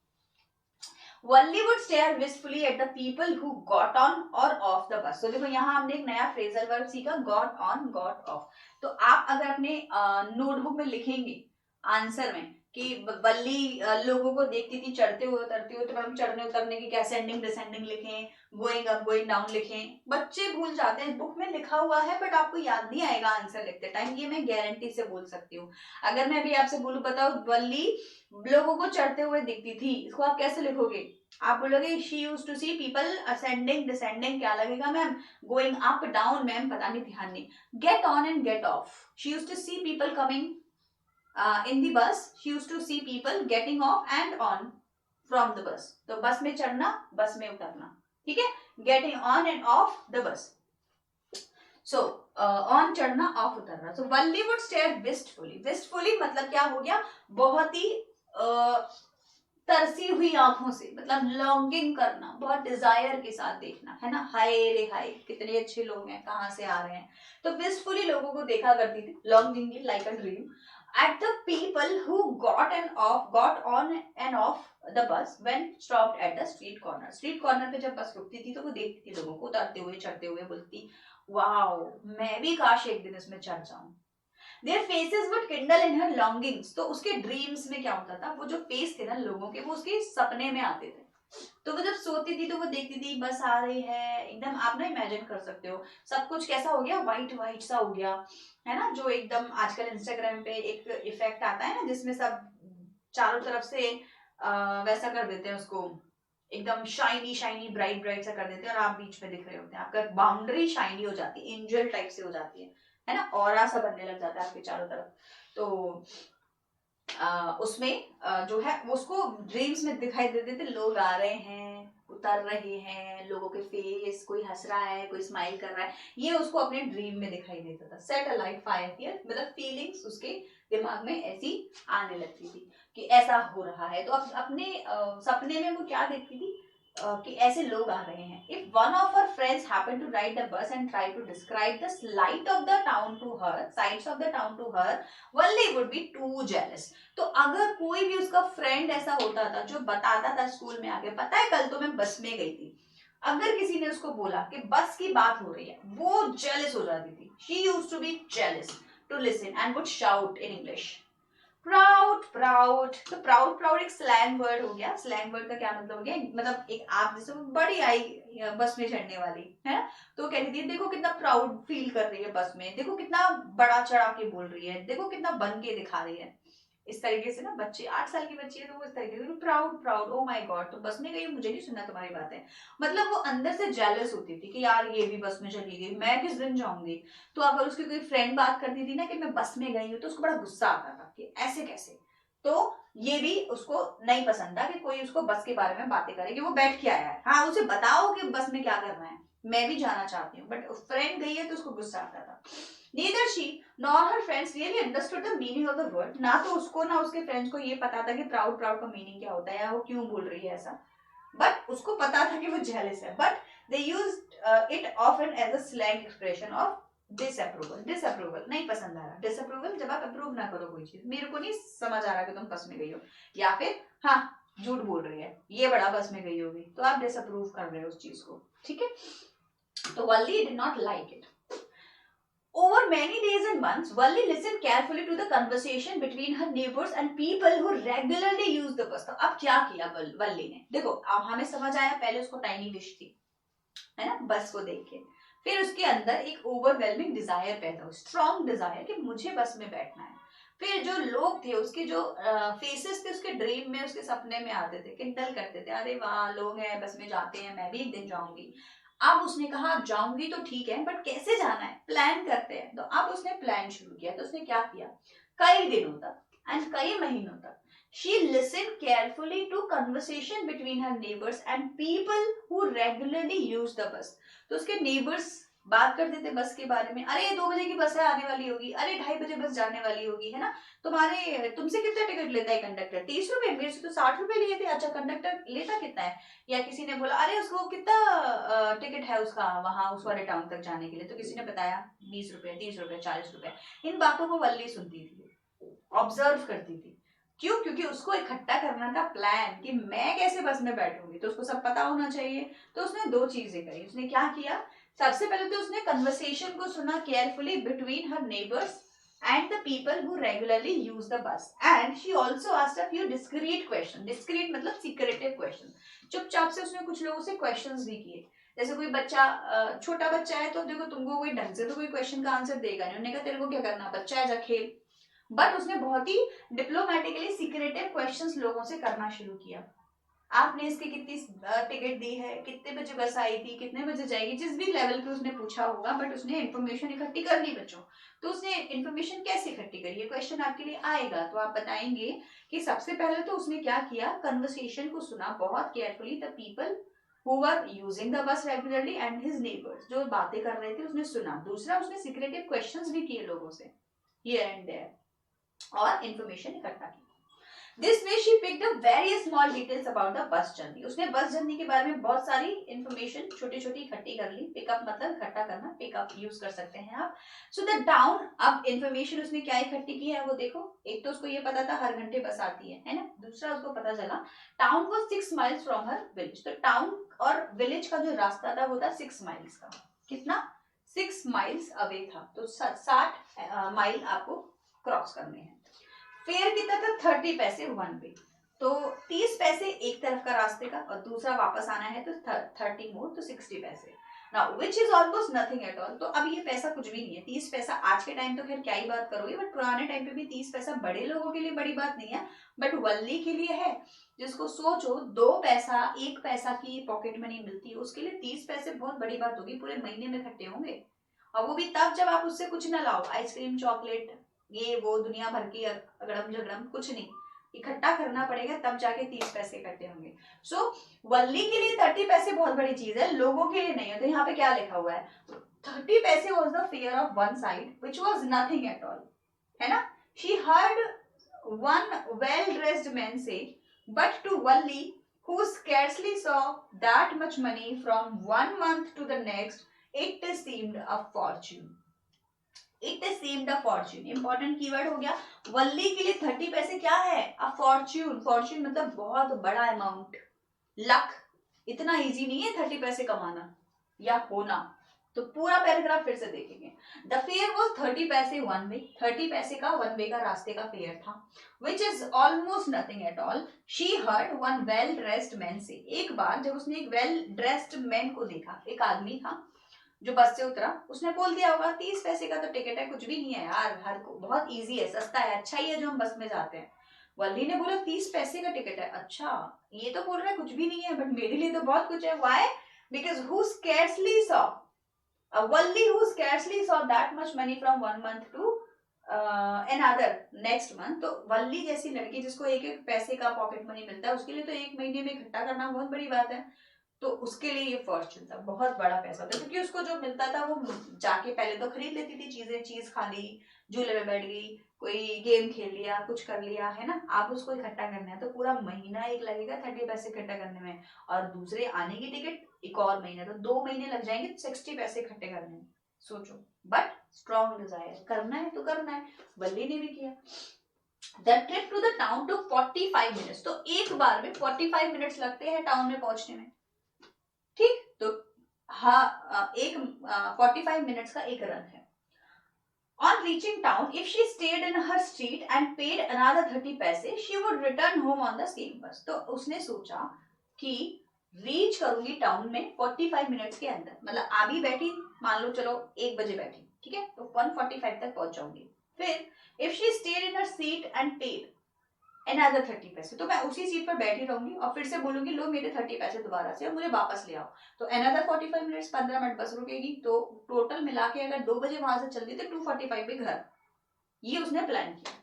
Valli would stare wistfully at the people who got on or off the bus. तो देखो यहाँ हमने एक नया फ्रेजल वर्ब सीखा, got on, got off. तो आप अगर अपने नोटबुक में लिखेंगे आंसर में कि वल्ली लोगों को देखती थी चढ़ते हुए उतरते हुए, तो हम चढ़ने उतरने की क्या सेंडिंग डिसेंडिंग लिखें, गोइंग अप गोइंग डाउन लिखें. बच्चे भूल जाते हैं. बुक में लिखा हुआ है बट आपको याद नहीं आएगा आंसर लिखते टाइम. ये मैं गारंटी से बोल सकती हूँ. अगर मैं अभी आपसे बोलूं बताओ वल्ली लोगों को चढ़ते हुए दिखती थी, इसको आप कैसे लिखोगे. आप बोलोगे she used to see people ascending descending. क्या लगेगा ma'am. Going up down ma'am, पता नहीं, ध्यान नहीं. Get on and get off. She used to see people coming in the bus. She used to see people getting off and on from the bus. तो बस में चढ़ना बस में उतरना, ठीक है. getting on and off the bus. So on चढ़ना off उतरना. So Valli would stare wistfully. Wistfully मतलब क्या हो गया, बहुत ही तरसी हुई आंखों से, मतलब लॉन्गिंग करना, बहुत डिजायर के साथ देखना, है ना. हाय रे हाय कितने अच्छे लोग हैं, कहाँ से आ रहे हैं. तो विस्टफुली लोगों को देखा करती थी, longingly like a dream, at the people who got on and off the bus when stopped at the street corner. street corner पे जब बस रुकती थी तो वो देखती थी लोगों को उतरते हुए चढ़ते हुए, बोलती वाओ मैं भी काश एक दिन इसमें चढ़ जाऊं. Their faces would kindle in her longings. तो उसके ड्रीम्स में क्या होता था, वो जो फेस थे ना लोगों के वो उसके सपने में आते थे. तो वो जब सोती थी तो वो देखती थी बस आ रही है, एकदम आप ना इमेजिन कर सकते हो सब कुछ कैसा हो गया, व्हाइट व्हाइट सा हो गया, है ना. जो एकदम आजकल इंस्टाग्राम पे एक इफेक्ट आता है ना जिसमें सब चारों तरफ से वैसा कर देते हैं उसको, एकदम शाइनी शाइनी ब्राइट ब्राइट सा कर देते हैं और आप बीच में दिख रहे होते हैं, आपका बाउंड्री शाइनी हो जाती है, एंजल टाइप से हो जाती है ना, ऑरा सा बनने लग जाता है आपके चारों तरफ. तो उसमें जो है उसको ड्रीम्स में दिखाई देते थे, लोग आ रहे हैं उतर रहे हैं, लोगों के फेस, कोई हंस रहा है कोई स्माइल कर रहा है, ये उसको अपने ड्रीम में दिखाई देता था. Set a light fire here, मतलब फीलिंग्स उसके दिमाग में ऐसी आने लगती थी कि ऐसा हो रहा है. तो अपने सपने में वो क्या देखती थी, कि ऐसे लोग आ रहे हैं. If one of her friends happened to ride the bus and try to describe the sights of the town to her, Valli would be too jealous. तो अगर कोई भी उसका फ्रेंड ऐसा होता था जो बताता था स्कूल में आके, पता है कल तो मैं बस में गई थी, अगर किसी ने उसको बोला कि बस की बात हो रही है, वो जेलस हो जाती थी. She used to be jealous to listen and would shout in English. Proud proud. तो प्राउड एक स्लैंग वर्ड हो गया. स्लैंग वर्ड का क्या मतलब हो गया, मतलब एक आप जैसे बड़ी आई बस में चढ़ने वाली है ना, तो कहती थी देखो कितना प्राउड फील कर रही है बस में, देखो कितना बड़ा चढ़ा के बोल रही है, देखो कितना बन के दिखा रही है. इस तरीके से ना बच्चे, 8 साल की बच्ची है तो वो इस तरीके से proud proud, oh my God, तो बस में गई, मुझे नहीं सुनना तुम्हारी बातें. मतलब वो अंदर से जेलस होती थी कि यार ये भी बस में चली गई, मैं किस दिन जाऊंगी. तो अगर उसकी कोई फ्रेंड बात करती थी ना कि मैं बस में गई हूँ, तो उसको बड़ा गुस्सा आता था कि ऐसे कैसे. तो ये भी उसको नहीं पसंद था कि कोई उसको बस के बारे में बातें करे कि वो बैठ के आया है. हाँ, उसे बताओ कि बस में क्या करना है, मैं भी जाना चाहती हूँ, बट फ्रेंड गई है तो उसको गुस्सा आता था. Neither she nor her friends really understood the meaning of the word. ना तो उसको ना उसके फ्रेंड्स को ये पता था कि प्राउड प्राउड का मीनिंग क्या होता है या वो क्यों बोल रही है ऐसा. बट उसको पता था कि वो जेलस है. But they used it often as a slang expression of disapproval. Disapproval नहीं पसंद आ रहा. डिसअप्रूवल जब आप अप्रूव ना करो कोई चीज, मेरे को नहीं समझ आ रहा कि तुम बस में गई हो, या फिर हाँ झूठ बोल रही है, ये बड़ा बस में गई होगी, तो आप डिसअप्रूव कर रहे हो उस चीज को. ठीक है. तो Valli did not like it. Over many days and months, Valli listened carefully to the conversation between her neighbors and people who regularly use the bus. तो अब क्या किया वल्ली ने, देखो अब हमें समझ आया, पहले उसको टाइनी विश थी है ना बस को देख के, फिर उसके अंदर एक ओवरवेलमिंग डिजायर पैदा हुआ, स्ट्रॉन्ग डिजायर कि मुझे बस में बैठना है. फिर जो लोग थे उसके जो फेसेस थे उसके ड्रीम में, उसके सपने में आते थे, किंडल करते थे, अरे वाह लोग हैं बस में जाते हैं, मैं भी एक दिन जाऊंगी. अब उसने कहा जाऊंगी तो ठीक है, बट कैसे जाना है, प्लान करते हैं. तो अब उसने प्लान शुरू किया. तो उसने क्या किया, कई दिनों तक एंड कई महीनों तक she listened carefully to conversation between her neighbors and people who regularly use the bus. तो उसके neighbors बात करते थे बस के बारे में, अरे 2 बजे की बस है आने वाली होगी, अरे 2:30 बजे बस जाने वाली होगी, है ना, तुमसे कितना टिकट लेता है कंडक्टर, 30 रुपए, मेरे से तो 60 रुपए लिए थे, अच्छा कंडक्टर लेता कितना है. या किसी ने बोला अरे उसको कितना टिकट है उसका वहां उस वाले टाउन तक जाने के लिए, तो किसी ने बताया 20 रुपए, 30 रुपए, 40 रुपए. इन बातों को वल्ली सुनती थी, ऑब्जर्व करती थी. क्यों, क्योंकि उसको इकट्ठा करना था प्लान कि मैं कैसे बस में बैठूंगी, तो उसको सब पता होना चाहिए. तो उसने 2 चीजें करी. उसने क्या किया, सबसे पहले तो उसने कन्वर्सेशन को सुना carefully between her neighbours and the people who regularly use the bus, and she also asked a few discreet question. discreet मतलब secretive question. चुपचाप से उसने कुछ लोगों से questions भी किए. जैसे कोई बच्चा, छोटा बच्चा है तो देखो तुमको कोई ढंग से तो कोई क्वेश्चन का आंसर देगा नहीं, उन्होंने कहा तेरे को क्या करना, बच्चा है जा खेल. बट उसने बहुत ही डिप्लोमेटिकली सीक्रेटिव क्वेश्चंस लोगों से करना शुरू किया. आपने इसकी कितनी टिकट दी है, कितने बजे बस आई थी, कितने बजे जाएगी, जिस भी लेवल पे उसने पूछा होगा, बट उसने इन्फॉर्मेशन इकट्ठी कर ली बच्चों. तो उसने इन्फॉर्मेशन कैसे इकट्ठी करी, ये क्वेश्चन आपके लिए आएगा तो आप बताएंगे कि सबसे पहले तो उसने क्या किया, कन्वर्सेशन को सुना बहुत carefully, the people who were using the bus regularly and his neighbors, जो बातें कर रहे थे उसने सुना. दूसरा उसने सीक्रेटिव क्वेश्चंस भी किए लोगों से here and there और इन्फॉर्मेशन इकट्ठा की. This way she picked up very small details about the bus journey. उसने बस जर्नी के बारे में बहुत सारी इन्फॉर्मेशन छोटी छोटी इकट्ठी कर ली. पिकअप मतलब इकट्ठा करना, पिकअप यूज कर सकते हैं आप. सो द टाउन, अब इन्फॉर्मेशन उसने क्या इकट्ठी की है वो देखो. एक तो उसको ये पता था हर घंटे बस आती है ना. दूसरा उसको पता चला town was 6 miles from her village. तो टाउन और विलेज का जो रास्ता था वो था 6 माइल्स का. कितना, 6 माइल्स अवे था. तो 60 माइल आपको क्रॉस करने हैं. फेयर कितना था, 30 पैसे वन वे. तो 30 पैसे एक तरफ का रास्ते का और दूसरा वापस आना है तो 30 मोर, तो 60 पैसे. Now which is almost nothing at all. तो अब ये पैसा कुछ भी नहीं है. 30 पैसा आज के टाइम तो खैर क्या ही बात करोगे, बट पुराने टाइम पे भी 30 पैसा बड़े लोगों के लिए बड़ी बात नहीं है, बट वल्ली के लिए है. जिसको सोचो 2 पैसा 1 पैसा की पॉकेट मनी मिलती है, उसके लिए 30 पैसे बहुत बड़ी बात होगी, पूरे महीने में इकट्ठे होंगे. और वो भी तब जब आप उससे कुछ ना लाओ, आइसक्रीम चॉकलेट ये वो दुनिया भर की अगड़म झगड़म कुछ नहीं, इकट्ठा करना पड़ेगा तब जाके 30 पैसे इकट्ठे होंगे. सो वल्ली के लिए 30 पैसे बहुत बड़ी चीज है, लोगों के लिए नहीं है. तो यहाँ पे क्या लिखा हुआ है, 30 पैसे was the fare of one side which was nothing at all, है ना. She heard one well dressed man say, but to Valli who scarcely saw that much money from 1 month to the next, it seemed a fortune. It seemed a fortune. Important keyword हो गया. वल्ली के लिए 30 पैसे क्या है? अ Fortune. Fortune मतलब बहुत बड़ा अमाउंट, लक. इतना इजी नहीं है 30 पैसे कमाना या होना. तो पूरा पैराग्राफ फिर से देखेंगे. द फेयर वॉज 30 पैसे वन वे. 30 पैसे का वन वे का रास्ते का फेयर था. Which is almost nothing at all. She heard one well dressed man से. एक बार जब उसने एक वेल ड्रेस्ड मैन को देखा, एक आदमी था जो बस से उतरा, उसने बोल दिया होगा 30 पैसे का तो टिकट है, कुछ भी नहीं है यार, हर को बहुत इजी है, सस्ता है, अच्छा ही है जो हम बस में जाते हैं. वल्ली ने बोला 30 पैसे का टिकट है, अच्छा ये तो बोल रहा है कुछ भी नहीं है, बट मेरे लिए तो बहुत कुछ है. Why? Because who scarcely saw, Valli who scarcely saw that much money from 1 month to another next month. तो वल्ली जैसी लड़की जिसको एक एक पैसे का पॉकेट मनी मिलता है, उसके लिए तो एक महीने में इकट्ठा करना बहुत बड़ी बात है. तो उसके लिए ये फॉर्चून था, बहुत बड़ा पैसा था, क्योंकि उसको जो मिलता था वो जाके पहले तो खरीद लेती थी चीजें, चीज खा ली, झूले में बैठ गई, कोई गेम खेल लिया, कुछ कर लिया, है ना. आप उसको इकट्ठा करना है तो पूरा महीना एक लगेगा 30 पैसे इकट्ठा करने में, और दूसरे आने की टिकट एक और महीना, तो 2 महीने लग जाएंगे 60 पैसे इकट्ठे करने में. सोचो. बट स्ट्रॉन्ग डिजायर, करना है तो करना है. वल्ली ने भी किया. The trip to the town to 45 minutes. तो एक बार में 45 मिनट्स लगते हैं टाउन में पहुंचने में. ठीक. तो हाँ, एक 45 मिनट्स का एक रन है. On reaching town, if she stayed in her street and paid another 30 पैसे, she would return home on the same bus. तो उसने सोचा कि रीच करूंगी टाउन में 45 मिनट्स के अंदर, मतलब अभी बैठी, मान लो चलो 1 बजे बैठी, ठीक है, तो 1:45 तक पहुंच जाऊंगी. फिर if she stayed in her seat and paid another 30 पैसे, तो मैं उसी सीट पर बैठी रहूंगी और फिर से बोलूंगी लो मेरे 30 पैसे दोबारा से और मुझे वापस ले आओ. तो another 45 मिनट्स, 15 मिनट बस रुकेगी. तो टोटल मिला के अगर 2 बजे वहां से चलती तो 2:45 पे घर. ये उसने प्लान किया.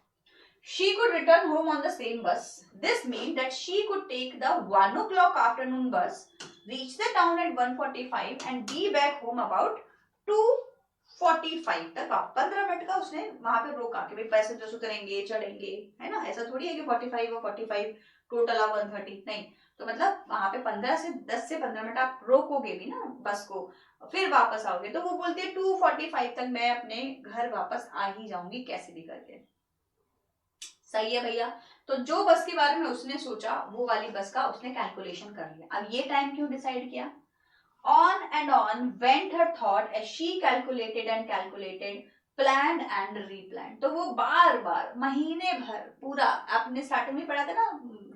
She could return home on the same bus. This means that she could take the 1 o'clock afternoon bus, reach the town at 1:45 and be back home about 2:45 तक. आप 15 मिनट का उसने वहां पे रोका कि भाई पैसेंजर्स उतरेंगे, चढ़ेंगे, है ना. ऐसा थोड़ी है कि 45 और 45 टोटल आप 130, नहीं. तो मतलब वहां पे 10 से 15 मिनट आप रोकोगे भी ना बस को, फिर वापस आओगे. तो वो बोलते हैं 2:45 तक मैं अपने घर वापस आ ही जाऊंगी कैसे भी करके. सही है भैया. तो जो बस के बारे में उसने सोचा वो वाली बस का उसने कैलकुलेशन कर लिया. अब ये टाइम क्यों डिसाइड किया? On and on went her thought as she calculated and calculated, planned and replanned. तो वो बार बार महीने भर पूरा, आपने स्टार्टिंग में पढ़ा था ना,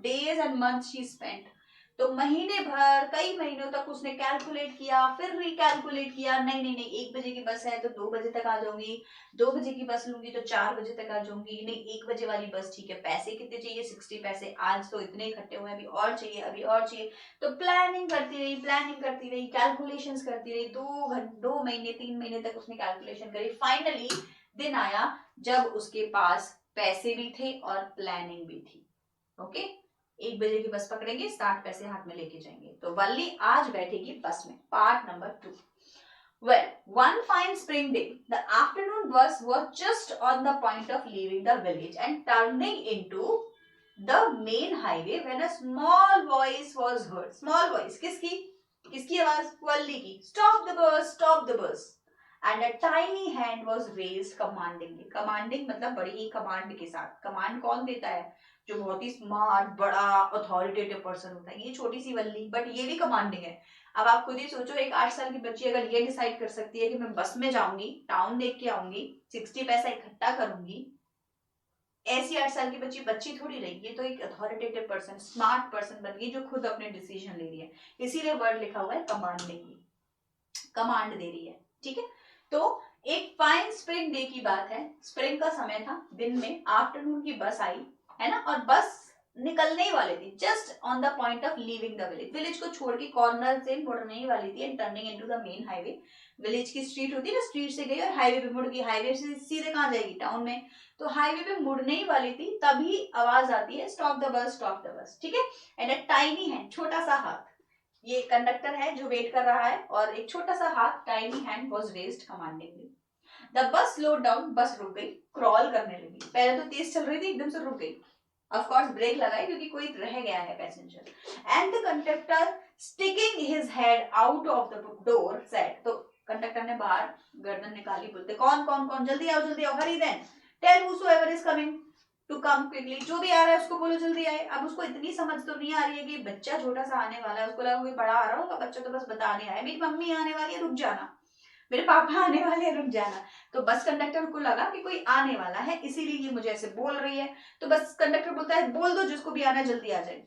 days and months she spent. तो महीने भर, कई महीनों तक उसने कैलकुलेट किया, फिर रिकैलकुलेट किया. नहीं नहीं नहीं, 1 बजे की बस है तो 2 बजे तक आ जाऊंगी, 2 बजे की बस लूंगी तो 4 बजे तक आ जाऊंगी, नहीं 1 बजे वाली बस ठीक है. पैसे कितने चाहिए? 60 पैसे. आज तो इतने इकट्ठे हुए, अभी और चाहिए, अभी और चाहिए. तो प्लानिंग करती रही, कैलकुलेशंस करती रही. 2 महीने 3 महीने तक उसने कैलकुलेशन करी. फाइनली दिन आया जब उसके पास पैसे भी थे और प्लानिंग भी थी. ओके. 1 बजे की बस पकड़ेंगे, 60 पैसे हाथ में लेके जाएंगे. तो वल्ली आज बैठेगी बस में. Part number 2. Well, one fine spring day, the afternoon bus was just on the point of leaving the village and turning into the main highway when a small voice was heard. Small voice, किसकी आवाज? वल्ली की. Stop the bus, stop the bus. And a tiny hand was raised commandingly. Commanding मतलब बड़ी ही command के साथ. Command कौन देता है? जो बहुत ही स्मार्ट, बड़ा, अथॉरिटेटिव पर्सन होता है. ये छोटी सी वल्ली, बट ये भी कमांडिंग है. अब आप खुद ही सोचो, एक 8 साल की बच्ची अगर ये डिसाइड कर सकती है कि मैं बस में जाऊंगी, टाउन देख के आऊंगी, 60 पैसा इकट्ठा करूंगी, ऐसी 8 साल की बच्ची थोड़ी रही. ये तो एक अथॉरिटेटिव पर्सन, स्मार्ट पर्सन बन गई जो खुद अपने डिसीजन ले रही है. इसीलिए वर्ड लिखा हुआ है कमांडिंग, कमांड दे रही है. ठीक है. तो एक फाइन स्प्रिंग डे की बात है. स्प्रिंग का समय था, दिन में, आफ्टरनून की बस आई, है ना, और बस निकलने ही वाली थी. Just on the point of leaving the village. Village को छोड़ के कॉर्नर से मुड़ने ही वाली थी. And turning into the main highway. Village की स्ट्रीट होती है ना, स्ट्रीट से गई और हाईवे पे मुड़ गई. हाईवे से सीधे कहाँ जाएगी? टाउन में. तो हाईवे पे मुड़ने ही वाली थी, तभी आवाज आती है stop the bus, stop the bus. ठीक है. एंड अ टाइनी हैंड, छोटा सा हाथ, ये कंडक्टर है जो वेट कर रहा है, और एक छोटा सा हाथ, tiny hand was raised commandingly. The bus slow down. Bus रुक गई, क्रॉल करने लगी. पहले तो तेज चल रही थी, एकदम से रुक गई. ऑफ कोर्स ब्रेक लगाई क्योंकि कोई रह गया है passenger. And the conductor sticking his head out of the door said, तो कंडक्टर ने बाहर गर्दन निकाली, बोलते कौन कौन कौन, जल्दी आओ, hurry then, tell whosoever is coming to come quickly, जो भी आ रहा है उसको बोलो जल्दी आए। अब उसको इतनी समझ तो नहीं आ रही है कि बच्चा छोटा सा आने वाला है, उसको लगा कोई बड़ा आ रहा होगा, बच्चा तो बस बताने आया मेरी मम्मी आने वाली है रुक जाना, मेरे पापा आने वाले हैं रुक जाना। तो बस कंडक्टर को लगा कि कोई आने वाला है इसीलिए ये मुझे ऐसे बोल रही है। तो बस कंडक्टर बोलता है बोल दो जिसको भी आना है जल्दी आ जाए।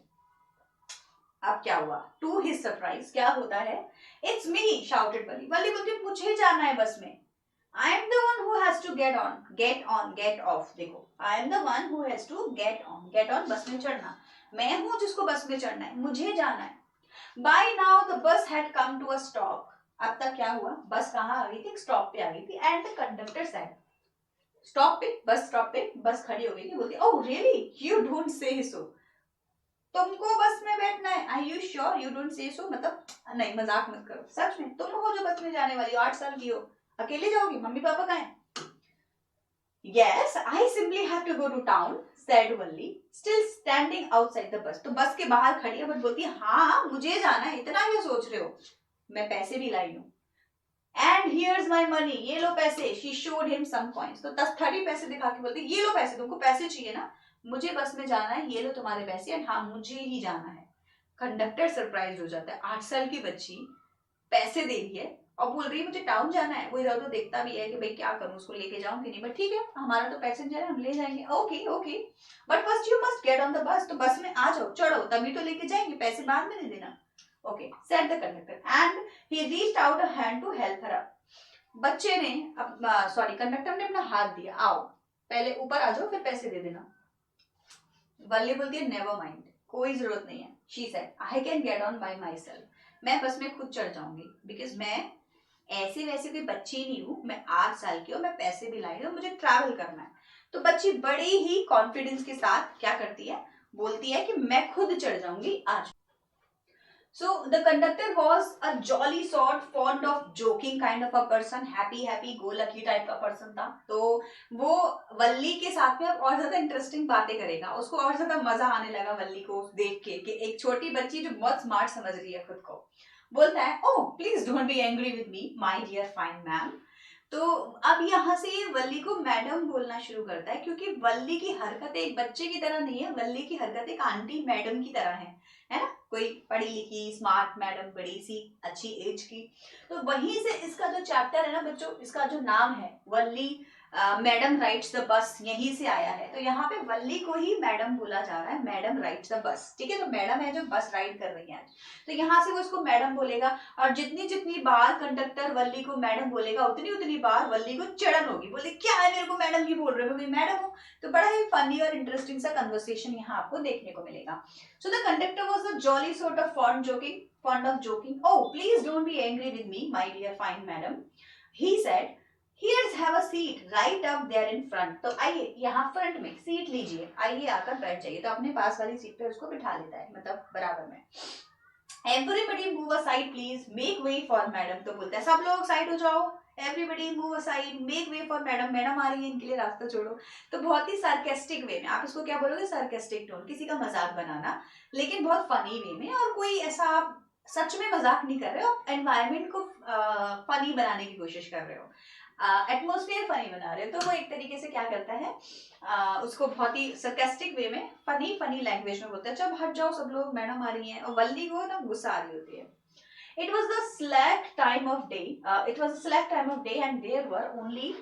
अब क्या हुआ, टू हिज सरप्राइज क्या होता है, इट्स मी शाउटेड वल्ली, वल्ली बोलती मुझे जाना है बस में। I am the one who has to get on, get off। देखो I am the one who has to get on बस में चढ़ना, मैं हूं जिसको बस में चढ़ना है, मुझे जाना है। By now the bus had come to a stop। अब तक क्या हुआ, बस कहाँ आ गई थी, स्टॉप पे आ गई थी। And the conductor said, stop पे, बस स्टॉप पे बस खड़ी हो गई थी, बोलती oh really you don't say सो, तुमको बस में बैठना है, I you sure you don't say so, मतलब नहीं मजाक मत करो, सच में तुम हो जो बस में जाने वाली हो, 8 साल की हो, अकेले जाओगी, मम्मी पापा कहाँ हैं? Yes, I simply have to go to town, said Valli, still standing outside the bus। तो बस के बाहर खड़ी है बट बोलती है हाँ मुझे जाना है, इतना क्यों सोच रहे हो, मैं पैसे भी लाई हूँ। And here's my money, ये लो पैसे। She showed him some coins। तो 30 पैसे दिखा के बोलती ये लो पैसे, तुमको पैसे चाहिए ना, मुझे बस में जाना है, ये लो तुम्हारे पैसे, एंड हाँ मुझे ही जाना है। कंडक्टर सरप्राइज हो जाता है, 8 साल की बच्ची पैसे दे रही है और बोल रही है मुझे टाउन जाना है। वो इधर उधर देखता भी है कि भाई क्या करूं, उसको लेके जाऊं कि नहीं, बट ठीक है हमारा तो पैसेंजर है, हम ले जाएंगे, okay okay, but first you must get on the bus. तो बस में आ जाओ, चढ़ो, तभी तो लेके जाएंगे, पैसे बाद में दे देना। Okay said the conductor and he reached out a hand to help her up. बच्चे ने कंडक्टर ने अपना हाथ दिया, आओ पहले ऊपर आ जाओ फिर पैसे दे देना। वल्ली बोलती है नेवर माइंड, कोई जरूरत नहीं है। She said I can get on by my self, मैं बस में खुद चढ़ जाऊंगी, बिकॉज मैं ऐसे वैसे कोई बच्ची नहीं हूँ, मैं 8 साल की हूँ, मैं पैसे भी लाई हूँ, मुझे ट्रैवल करना है। तो बच्ची बड़े ही कॉन्फिडेंस के साथ क्या करती है, बोलती है कि मैं खुद चढ़ जाऊंगी आज। So the conductor was a jolly sort, fond of joking kind of a person, happy go lucky type का person था। तो वो वल्ली के साथ में अब और ज्यादा इंटरेस्टिंग बातें करेगा, उसको और ज्यादा मजा आने लगा वल्ली को देख के कि एक छोटी बच्ची जो बहुत स्मार्ट समझ रही है खुद को। बोलता है oh please don't be angry with me my dear fine ma'am. तो अब यहाँ से वल्ली को मैडम बोलना शुरू करता है, क्योंकि वल्ली की हरकतें एक बच्चे की तरह नहीं है, वल्ली की हरकतें एक आंटी मैडम की तरह है ना, कोई पढ़ी लिखी स्मार्ट मैडम, बड़ी सी अच्छी एज की। तो वहीं से इसका जो चैप्टर है ना बच्चों, इसका जो नाम है वल्ली मैडम राइड्स द बस, यहीं से आया है। तो यहाँ पे वल्ली को ही मैडम बोला जा रहा है, मैडम राइड्स द बस, ठीक है। तो मैडम है जो बस राइड कर रही है आज, तो यहाँ से वो उसको मैडम बोलेगा, और जितनी जितनी बार कंडक्टर वल्ली को मैडम बोलेगा उतनी उतनी बार वल्ली को चिड़न होगी, बोले क्या है मेरे को मैडम की बोल रहे हो, मैडम हो। तो बड़ा ही फनी और इंटरेस्टिंग सा कन्वर्सेशन यहाँ आपको देखने को मिलेगा। So the conductor was a jolly sort of fond of joking. Oh, please don't be angry with me, my dear fine madam. He said, Here's have a seat right up there in front। तो आइए यहाँ front में seat लीजिए, आइए आकर बैठ जाइए। तो अपने पास वाली सीट पे उसको बिठा लेता है, मतलब बराबर में। Everybody move aside please, make way for madam। तो बोलता है सब लोग साइड हो जाओ, Everybody move aside, make way for madam, madam आ रही है इनके लिए रास्ता छोड़ो। तो बहुत ही सार्केस्टिक वे में, आप इसको क्या बोलोगे, सार्केस्टिक टोन, किसी का मजाक बनाना लेकिन बहुत फनी वे में, और कोई ऐसा आप सच में मजाक नहीं कर रहे हो, एनवायरमेंट को फनी बनाने की कोशिश कर रहे हो, एटमोस्फेयर फनी बना रहे हो। तो वो एक तरीके से क्या करता है, उसको बहुत ही सरकास्टिक वे में फनी लैंग्वेज में बोलता है, जब हट जाओ सब लोग, मैडम आ रही हैं। और वल्ली को ना गुस्सा आ रही होती है। It was the slack time of day. It was a slack time of day, and there were only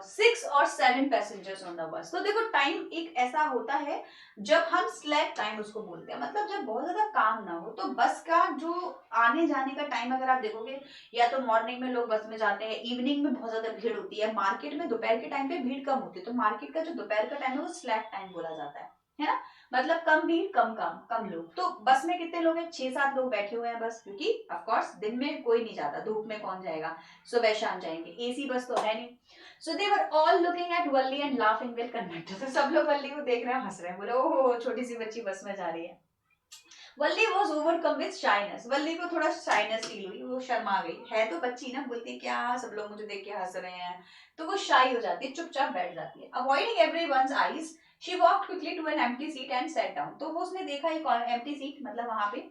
6 or 7 passengers on the bus। तो देखो टाइम एक ऐसा होता है जब हम स्लैक टाइम उसको बोलते हैं, मतलब जब बहुत ज्यादा काम ना हो। तो बस का जो आने जाने का टाइम अगर आप देखोगे, या तो मॉर्निंग में लोग बस में जाते हैं, इवनिंग में बहुत ज्यादा भीड़ होती है, मार्केट में दोपहर के टाइम पे भीड़ कम होती है। तो मार्केट का जो दोपहर का टाइम है वो स्लैक टाइम बोला जाता है ना, मतलब कम भीड़ कम काम कम लोग। तो बस में कितने लोग हैं, 6-7 लोग बैठे हुए हैं बस, क्योंकि ऑफ कोर्स दिन में कोई नहीं जाता, धूप में कौन जाएगा, सुबह शाम जाएंगे, एसी बस तो है नहीं। So they were all looking at Valli and laughing with conductor. तो सब लोग वल्ली को देख रहे हैं, हंस रहे हैं, बोले ओह छोटी सी बच्ची बस में जा रही है। वल्ली वॉज ओवरकम विद शाइनेस, वल्ली को थोड़ा शाइनेस फील हुई, वो शर्मा गई, है तो बच्ची ना, बोलती क्या सब लोग मुझे देख के हंस रहे हैं, तो वो शाई हो जाती है, चुपचाप बैठ जाती है। Avoiding everyone's eyes she walked quickly to an empty seat and sat down. तो वो उसने देखा एक एम्प्टी सीट, मतलब वहां पे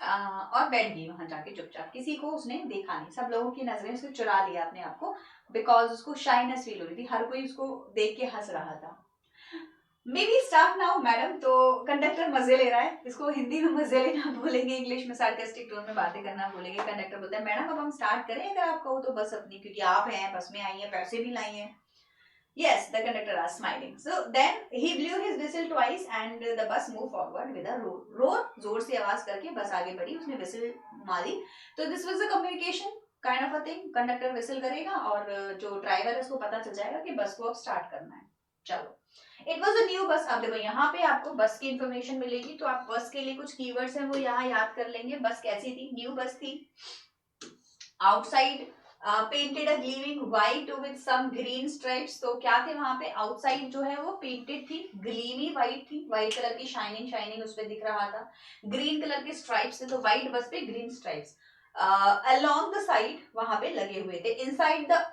और बैठ गई वहां जाके चुपचाप। किसी को उसने देखा नहीं, सब लोगों की नजरें से चुरा लिया अपने आप को, बिकॉज उसको शाइनेस फील हो रही थी, हर कोई उसको देख के हंस रहा था। May be start now madam. तो कंडक्टर मजे ले रहा है, इसको हिंदी में मजे लेना बोलेंगे, इंग्लिश में सार्कास्टिक टोन में बातें करना बोलेंगे। कंडक्टर बोलता है मैडम अब हम स्टार्ट करें अगर आप कहो तो बस अपनी, क्योंकि आप हैं बस में आई हैं, पैसे भी लाई हैं। Yes, the conductor was smiling. So then he blew his whistle twice and the bus moved forward with a roar. Roar, जोर से आवाज करके बस आगे बढ़ी, उसने whistle मारी। तो this was a communication kind of a thing. Conductor whistle करेगा और जो ड्राइवर है उसको पता चल जाएगा कि बस को अब स्टार्ट करना है। चलो, it was a new bus. अब देखो यहाँ पे आपको बस की इंफॉर्मेशन मिलेगी, तो आप बस के लिए कुछ कीवर्ड्स हैं वो यहाँ याद कर लेंगे। बस कैसी थी? न्यू बस थी। Outside painted a gleaming white with some green stripes. तो क्या थे वहां पे? आउटसाइड जो है वो पेंटेड थी, ग्लीमी व्हाइट थी, व्हाइट कलर की शाइनिंग शाइनिंग उस पे दिख रहा था। ग्रीन कलर के स्ट्राइप्स थे, तो व्हाइट बस पे green stripes along the side वहां पे लगे हुए थे। इनसाइड द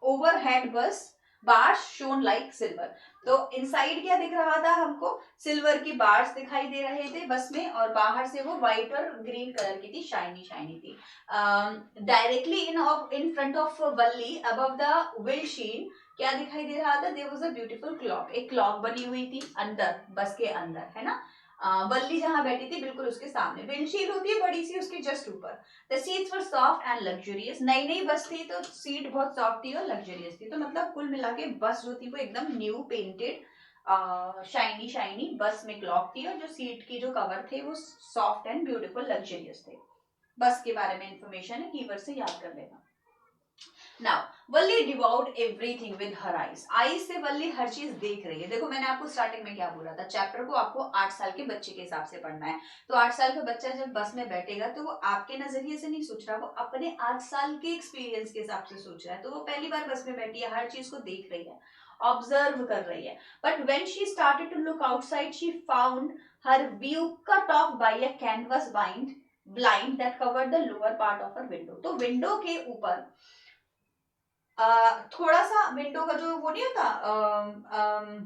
ओवरहेड बस बार्स शोन लाइक सिल्वर। तो इनसाइड क्या दिख रहा था हमको? सिल्वर की बार्स दिखाई दे रहे थे बस में, और बाहर से वो व्हाइट और ग्रीन कलर की थी, शाइनी शाइनी थी। Directly in front of Valli above the windshield क्या दिखाई दे रहा था? There was a beautiful clock. एक क्लॉक बनी हुई थी अंदर, बस के अंदर, है ना। वल्ली जहां बैठी थी बिल्कुल उसके सामने विंडशील्ड होती है बड़ी सी, उसके जस्ट ऊपर। The seats were soft and luxurious. नई नई बस थी तो सीट बहुत सॉफ्ट थी और लग्जरियस थी। तो मतलब कुल मिला के बस जो थी वो एकदम न्यू पेंटेड शाइनी शाइनी बस में क्लॉक थी, और जो सीट की जो कवर थे वो सॉफ्ट एंड ब्यूटीफुल लग्जरियस थे। बस के बारे में इंफॉर्मेशन है, कीवर्ड से याद कर लेना। नाउ वल्ली डिवाउड everything with her eyes. Eyes से वल्ली हर चीज देख रही है। देखो मैंने आपको स्टार्टिंग में क्या बोला था, चैप्टर को आपको 8 साल के बच्चे के हिसाब से पढ़ना है। तो 8 साल का बच्चा जब बस में बैठेगा तो वो आपके नजरिए से नहीं सोच रहा, वो अपने 8 साल के एक्सपीरियंस के हिसाब से सोच रहा है। तो वो पहली बार बस में बैठी है, हर चीज को देख रही है, ऑब्जर्व कर रही है। But when she started to look outside she found her view cut off by a canvas blind that covered the lower part of her window. तो विंडो के ऊपर थोड़ा सा विंडो का जो वो नहीं होता,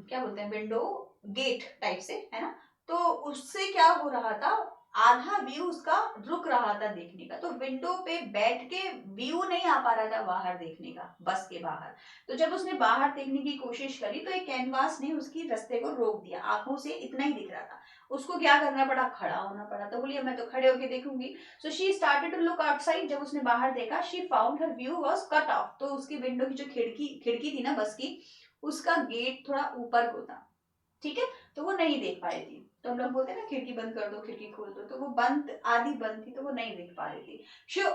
क्या बोलते हैं, विंडो गेट टाइप से, है ना। तो उससे क्या हो रहा था, आधा व्यू उसका रुक रहा था देखने का। तो विंडो पे बैठ के व्यू नहीं आ पा रहा था बाहर देखने का, बस के बाहर। तो जब उसने बाहर देखने की कोशिश करी तो एक कैनवास ने उसकी रास्ते को रोक दिया, आंखों से इतना ही दिख रहा था। उसको क्या करना पड़ा? खड़ा होना पड़ा। तो बोलिए मैं तो खड़े होके देखूंगी। So she started to look outside. जब उसने बाहर देखा, she found her view was cut off. तो उसकी विंडो की जो खिड़की थी ना बस की, उसका गेट थोड़ा ऊपर को था, ठीक है। तो वो नहीं देख पा रही थी। तो हम लोग बोलते हैं ना खिड़की बंद कर दो, खिड़की खोल दो, तो वो बंद, आधी बंद थी, तो वो नहीं देख पा रही थी।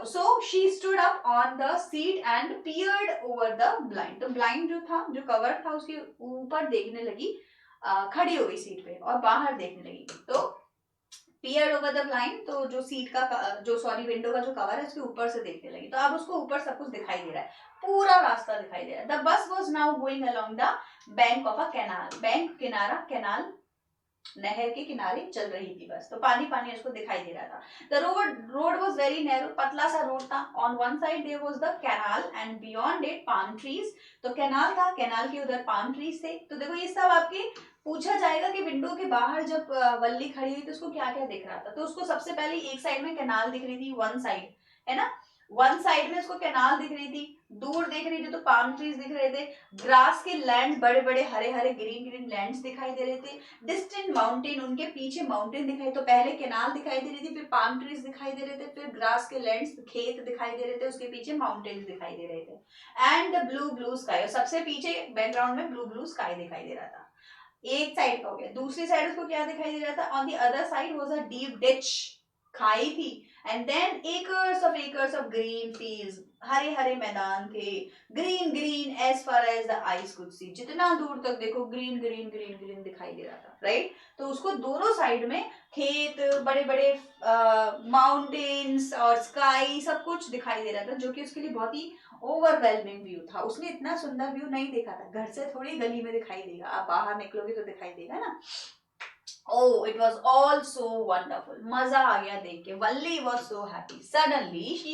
So she stood up on the seat and peered over the blind. तो ब्लाइंड जो था, जो कवर था, उसके ऊपर देखने लगी, खड़ी हो गई सीट पे और बाहर देखने लगी। तो पियर्ड ओवर द ब्लाइंड, तो जो सीट का जो सॉरी विंडो का जो कवर है उसके ऊपर से देखने लगी। तो अब उसको ऊपर सब कुछ दिखाई दे रहा है, पूरा रास्ता दिखाई दे रहा है। The bus was now going along the bank of a canal. Bank, किनारा, कैनाल, नहर के किनारे चल रही थी बस। तो पानी पानी उसको दिखाई दे रहा था। The road was very narrow, पतला सा रोड था। On one side there was the canal and beyond it palm trees. तो कैनाल था, कैनाल के उधर पाम ट्रीज थे। तो देखो ये सब आपके पूछा जाएगा कि विंडो के बाहर जब वल्ली खड़ी हुई तो उसको क्या क्या दिख रहा था। तो उसको सबसे पहले एक साइड में कैनाल दिख रही थी, वन साइड, है ना। वन साइड में उसको कैनाल दिख रही थी, दूर देख रही थी तो पाम ट्रीज दिख रहे थे, ग्रास के लैंड, बड़े बड़े Hare Hare green green lands दिखाई दे रहे थे, डिस्टेंट माउंटेन, उनके पीछे माउंटेन दिखाई। तो पहले कैनाल दिखाई दे रही थी, फिर पाम ट्रीज दिखाई दे रहे थे, फिर ग्रास के लैंड्स, खेत दिखाई दे रहे थे, उसके पीछे माउंटेन्स दिखाई दे रहे थे, एंड ब्लू ब्लू स्काई। और सबसे पीछे बैकग्राउंड में ब्लू ब्लू स्काई दिखाई दे रहा था। एक साइड का हो गया। दूसरी साइड उसको क्या दिखाई दे रहा था? On the other side was a deep ditch, खाई थी, and then acres of green fields, हरे हरे मैदान थे, green green as far as the eyes could see, जितना दूर तक देखो ग्रीन ग्रीन ग्रीन ग्रीन दिखाई दे रहा था, राइट। तो उसको दोनों साइड में खेत, बड़े बड़े माउंटेन्स और स्काई, सब कुछ दिखाई दे रहा था, जो कि उसके लिए बहुत ही ओवरवेलमिंग व्यू था। उसने इतना सुंदर व्यू नहीं देखा था, घर से थोड़ी गली में दिखाई देगा, आप बाहर निकलोगे तो दिखाई देगा ना। Oh, it was all so wonderful. मजा आ गया देख के। वल्ली was so happy. Suddenly she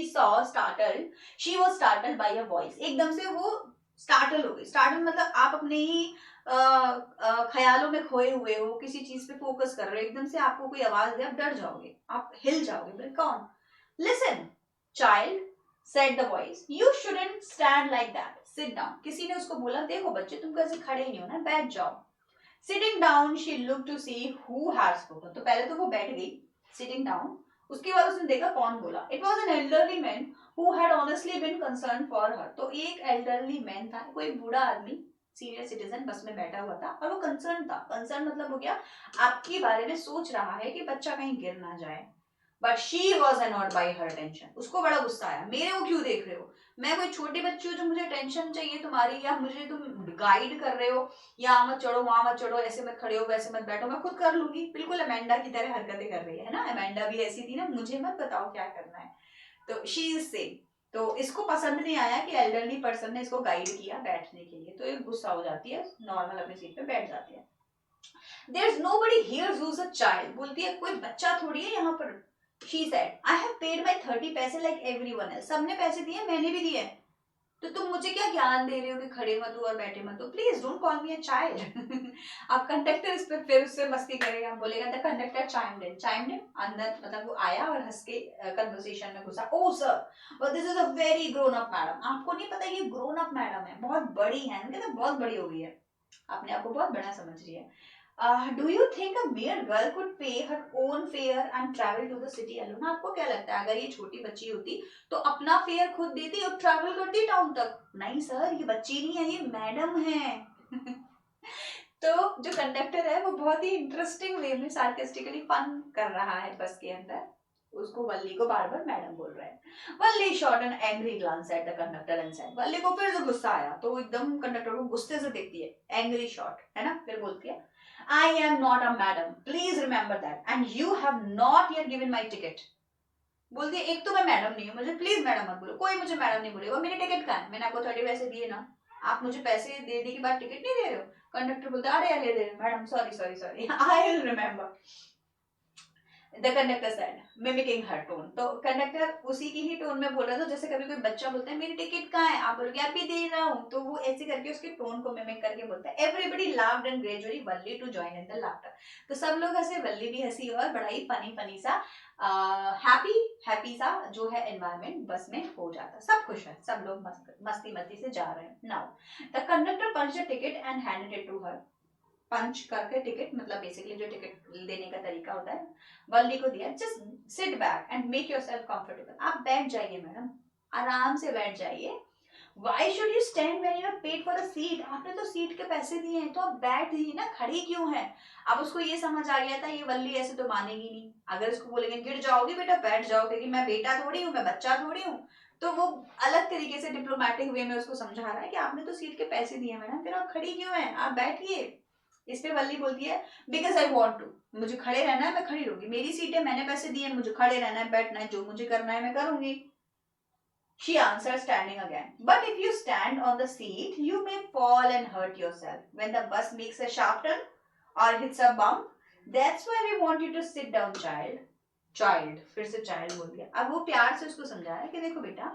was startled by a voice. एकदम से वो startle हो गई। startle मतलब आप अपने ही ख्यालों में खोए हुए हो, किसी चीज पे फोकस कर रहे हो, एकदम से आपको कोई आवाज दे, आप डर जाओगे, आप हिल जाओगे, बोले कौन? Listen child, said the voice, you shouldn't stand like that, sit down. किसी ने उसको बोला, देखो बच्चे तुम कैसे खड़े ही हो ना, बैठ जाओ। Sitting down she look to see who had spoken, तो पहले तो वो बैठ गई सिटिंग डाउन, उसके बाद उसने देखा कौन बोला। It was an elderly man who had honestly been concern for her, तो एक एल्डरली मैन था, कोई बूढ़ा आदमी, सीनियर सिटीजन बस में बैठा हुआ था और वो कंसर्न था। कंसर्न मतलब हो गया आपके बारे में सोच रहा है कि बच्चा कहीं गिर ना जाए। But she was annoyed by her tension, उसको बड़ा गुस्सा आया, मेरे को क्यों देख रहे हो, मैं कोई छोटी बच्ची हूँ जो मुझे टेंशन चाहिए तुम्हारी, या मुझे तुम गाइड कर रहे हो, यहाँ मत चढ़ो वहां मत चढ़ो, ऐसे मत खड़े हो वैसे मत बैठो, मैं खुद कर लूंगी। बिल्कुल अमेंडा की तरह हरकतें कर रही है ना, अमेंडा भी ऐसी थी ना, मुझे मत बताओ क्या करना है। तो शी इज सेम, तो इसको पसंद नहीं आया कि एल्डरली पर्सन ने इसको गाइड किया बैठने के लिए, तो ये गुस्सा हो जाती है, नॉर्मल अपनी सीट पे बैठ जाती है। There is nobody here who is a child, बोलती है कोई बच्चा थोड़ी है यहाँ पर। She said I have paid my 30 पैसे लाइक एवरीवन एल्स, सबने पैसे दिए मैंने भी दिए, तो तुम मुझे क्या ज्ञान दे रहे हो कि खड़े मत हो और बैठे मत हो, please don't call me a child. अब कंडक्टर इस पर फिर उससे मस्ती करेगा, बोलेगा द कंडक्टर चाइम्ड इन, अंदर मतलब वो आया और हंस के कन्वर्सेशन में घुसा, oh sir but this is a very grown up madam, आपको नहीं पता ये ग्रोन अप मैडम है, बहुत बड़ी है, कहते बहुत बड़ी हो गई है, अपने आप को बहुत बड़ा समझ रही है। Do you think a mere girl could pay her own fare and travel to the city alone? आपको क्या लगता है अगर ये छोटी बच्ची होती तो अपना फेयर खुद देती और ट्रैवल करती टाउन तक? नहीं सर, ये बच्ची नहीं है, ये मैडम है। तो जो कंडक्टर है वो बहुत ही इंटरेस्टिंग वे में सार्केस्टिकली फन कर रहा है बस के अंदर, उसको वल्ली को बार बार मैडम बोल रहा है। Valli shot an angry glance at the conductor and said, Valli को फिर से गुस्सा आया तो वो एकदम कंडक्टर को गुस्से से देखती है, एंग्री शॉट है ना, फिर बोलती है I am not a madam. Please remember that. And you have not yet given my ticket. बोलती है एक तो मैं मैडम नहीं हूँ, मुझे प्लीज मैडम मत बोलो, कोई मुझे मैडम नहीं बोलेगा, मेरी टिकट कहाँ है, मैंने आपको 30 पैसे दिए ना, आप मुझे पैसे देने के बाद टिकट नहीं दे रहे हो। कंडक्टर बोलता है अरे अरे अरे madam sorry sorry sorry, I will remember, the conductor said mimicking her tone, तो कंडक्टर उसी की ही टोन में बोल रहा था जैसे कभी कोई बच्चा बोलता है मेरी टिकट कहाँ है, आप बोलोगे अभी दे रहा हूँ, तो वो ऐसे करके उसके टोन को मिमिक करके बोलता है। Everybody laughed and gradually Valli to join in the laughter, तो सब लोग हंसे, वल्ली भी हंसी और बड़ा ही फनी फनी सा हैप्पी सा जो है एनवायरनमेंट बस में हो जाता, सब खुश है, सब लोग मस्ती मस्ती से जा रहे हैं। Now the conductor punch the ticket and handed it to her, punch करके टिकट मतलब बेसिकली जो टिकट देने का तरीका होता है, वल्ली को दिया, just sit back and make yourself comfortable, आप बैठ जाइए मैडम, आराम से बैठ जाइए। Why should you stand when you have paid for a seat? आपने तो सीट के पैसे दिए हैं तो आप बैठ जाइए ना, खड़ी क्यों है? अब उसको ये समझ आ गया था ये वल्ली ऐसे तो मानेगी नहीं, अगर उसको बोलेंगे गिर जाओगी बेटा बैठ जाओ, क्योंकि मैं बेटा थोड़ी हूँ, मैं बच्चा थोड़ी हूँ, तो वो अलग तरीके से डिप्लोमेटिक वे में उसको समझा रहा है कि आपने तो सीट के पैसे दिए मैडम, फिर आप खड़ी क्यों है, आप बैठिए। इस पे वल्ली बोलती है बिकॉज आई वॉन्ट टू, मुझे खड़े रहना है, मैं खड़ी रहूंगी, मेरी सीट है, मैंने पैसे दिए, मुझे खड़े रहना है, बैठना है, जो मुझे करना है मैं करूंगी। She answered, standing again. But if you stand on the seat, you may fall and hurt yourself. When the bus makes a sharp turn or hits a bump, that's why we want you to sit down, child. Child, फिर से child बोल दिया। अब वो प्यार से उसको समझा रहा है कि देखो बेटा,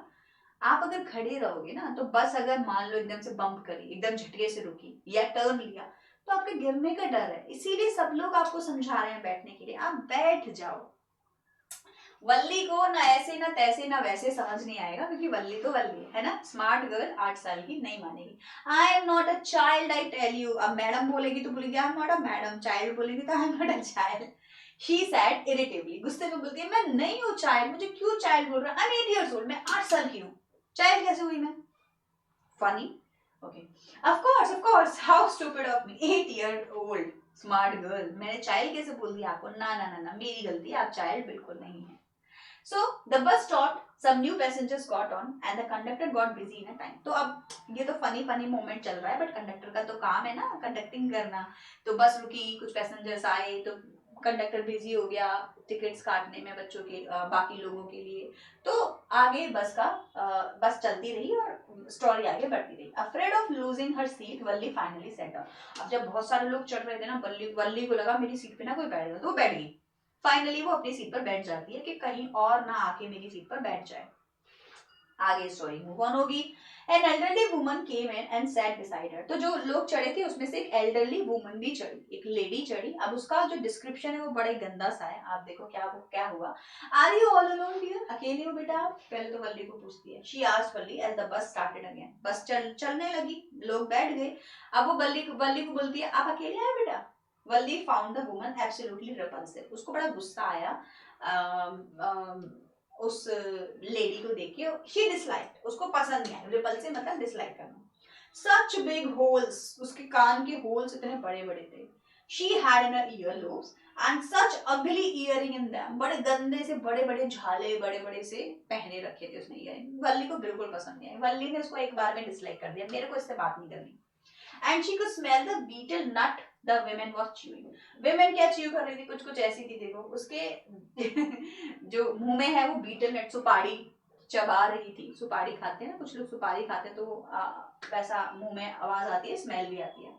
आप अगर खड़े रहोगे ना तो बस अगर मान लो एकदम से बम्प करी, एकदम झटके से रुकी या टर्न लिया, तो आपके गिरने का डर है, इसीलिए सब लोग आपको समझा रहे हैं बैठने के लिए, आप बैठ जाओ। वल्ली को ना ऐसे ना तैसे ना वैसे समझ नहीं आएगा, क्योंकि वल्ली तो वल्ली है ना, स्मार्ट गर्ल 8 साल की नहीं मानेगी। I am not a child I tell you, अब मैडम बोलेगी तो बोलेगी I am not a madam, child बोलेगी तो I am not a child. She said irritably, गुस्से में बोलती है मैं नहीं हूँ चाइल्ड, मुझे क्यों चाइल्ड बोल रहा है, आई एम 8 years old, मैं 8 साल की हूँ, चाइल्ड कैसे हुई मैं? Funny okay, of course how stupid of me, 8 year old smart girl, मैंने चाइल्ड कैसे बोल दिया आपको, ना ना ना ना मेरी गलती, आप चाइल्ड बिल्कुल नहीं है। So the bus stopped, some new passengers got on and the conductor got busy in a time. तो अब ये तो फनी मोमेंट चल रहा है, बट कंडक्टर का तो काम है ना कंडक्टिंग करना, तो बस रुकी, कुछ पैसेंजर्स आए, तो कंडक्टर बिजी हो गया टिकट्स काटने में बच्चों के बाकी लोगों के लिए, तो आगे बस चलती रही और स्टोरी आगे बढ़ती रही। Afraid of losing her seat Valli finally set down, अब जब बहुत सारे लोग चढ़ रहे थे ना, वल्ली को लगा मेरी सीट पे ना कोई बैठेगा, तो वो बैठ गई, फाइनली वो अपनी सीट पर बैठ जाती है कि कहीं और ना आके मेरी सीट पर बैठ जाए। आगे स्टोरी मूव ऑन होगी। An elderly woman came in and set beside her. तो जो लोग चढ़े थे उसमें से एक एल्डरली वुमन भी चढ़ी, एक लेडी चढ़ी। अब उसका जो डिस्क्रिप्शन है वो बड़ा ही गंदा सा है, आप देखो क्या हुआ। Are you all alone dear, अकेले हो बेटा आप? पहले तो वल्ली को पूछती है। She asked Valli as the bus started again. Bus चलने लगी, लोग बैठ गए। अब वो वल्ली को बोलती है, आप अकेले हैं बेटा? Valli found the woman absolutely repulsive. उसको बड़ा गुस्सा आया उस लेडी को देख के। शी डिसलाइक, उसको पसंद नहीं आया। रिपल्सिव मतलब डिसलाइक करना। सच बिग होल्स, उसके कान के होल्स इतने बड़े बड़े थे। She had in her year lobes and such अगली इयरिंग इन देम। बड़े गंदे से बड़े बड़े झाले बड़े बड़े से पहने रखे थे उसने इयरिंग। वल्ली को बिल्कुल पसंद नहीं आई। वल्ली ने उसको एक बार में डिसलाइक कर दिया, मेरे को इससे बात नहीं करनी। And she could smell the beetle nut the women was chewing. Women क्या च्यू कर रही थी? कुछ कुछ ऐसी थी, देखो उसके जो मुंह में है वो बीटल नट, सुपारी चबा रही थी। सुपारी खाते हैं ना कुछ लोग, सुपारी खाते हैं तो वैसा मुंह में आवाज आती है, स्मेल भी आती है।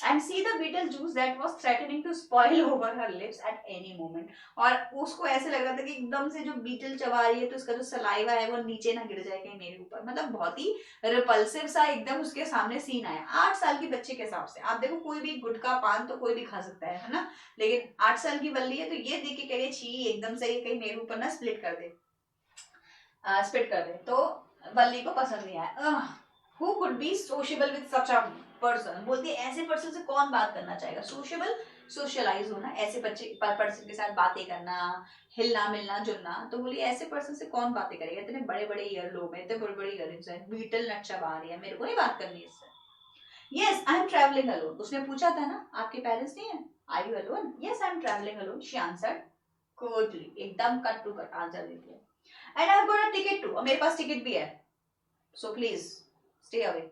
And see the beetle juice that was threatening to spoil over her lips at any moment. और उसको ऐसे लग रहा था कि एकदम से जो बीटल चबा रही है तो उसका जो सलाइवा है वो नीचे ना गिर जाए कहीं मेरे ऊपर। मतलब बहुत ही रिपल्सिव सा एकदम उसके सामने सीन आया। 8 साल की बच्चे के हिसाब से आप देखो, कोई भी गुटखा पान तो कोई भी खा सकता है ना, लेकिन 8 साल की वल्ली है तो ये देख के कह रही है छी एकदम से ये कहीं मेरे ऊपर ना स्प्लिट कर दे। तो वल्ली को पसंद नहीं आया। Who could be sociable with such a person? बोलती है ऐसे पर्सन से कौन बात करना चाहेगा। सोशेबल, सोशलाइज होना, ऐसे पर्सन के साथ बातें करना, हिलना मिलना जुलना। तो बोली ऐसे पर्सन से कौन बातें करेगा, इतने बड़े बड़े ईयर लोग हैं, इतने बड़े बड़े ईयरिंग्स हैं, बीटल नट चबा रही है, मेरे को नहीं बात करनी इससे। Yes, I am traveling alone. उसने पूछा था ना आपके पेरेंट्स नहीं है, Are you alone? Yes, I am traveling alone. She answered coldly. एकदम कट टू कट आंसर देती है। And I have got a ticket too. और मेरे पास टिकट भी है। So please stay away.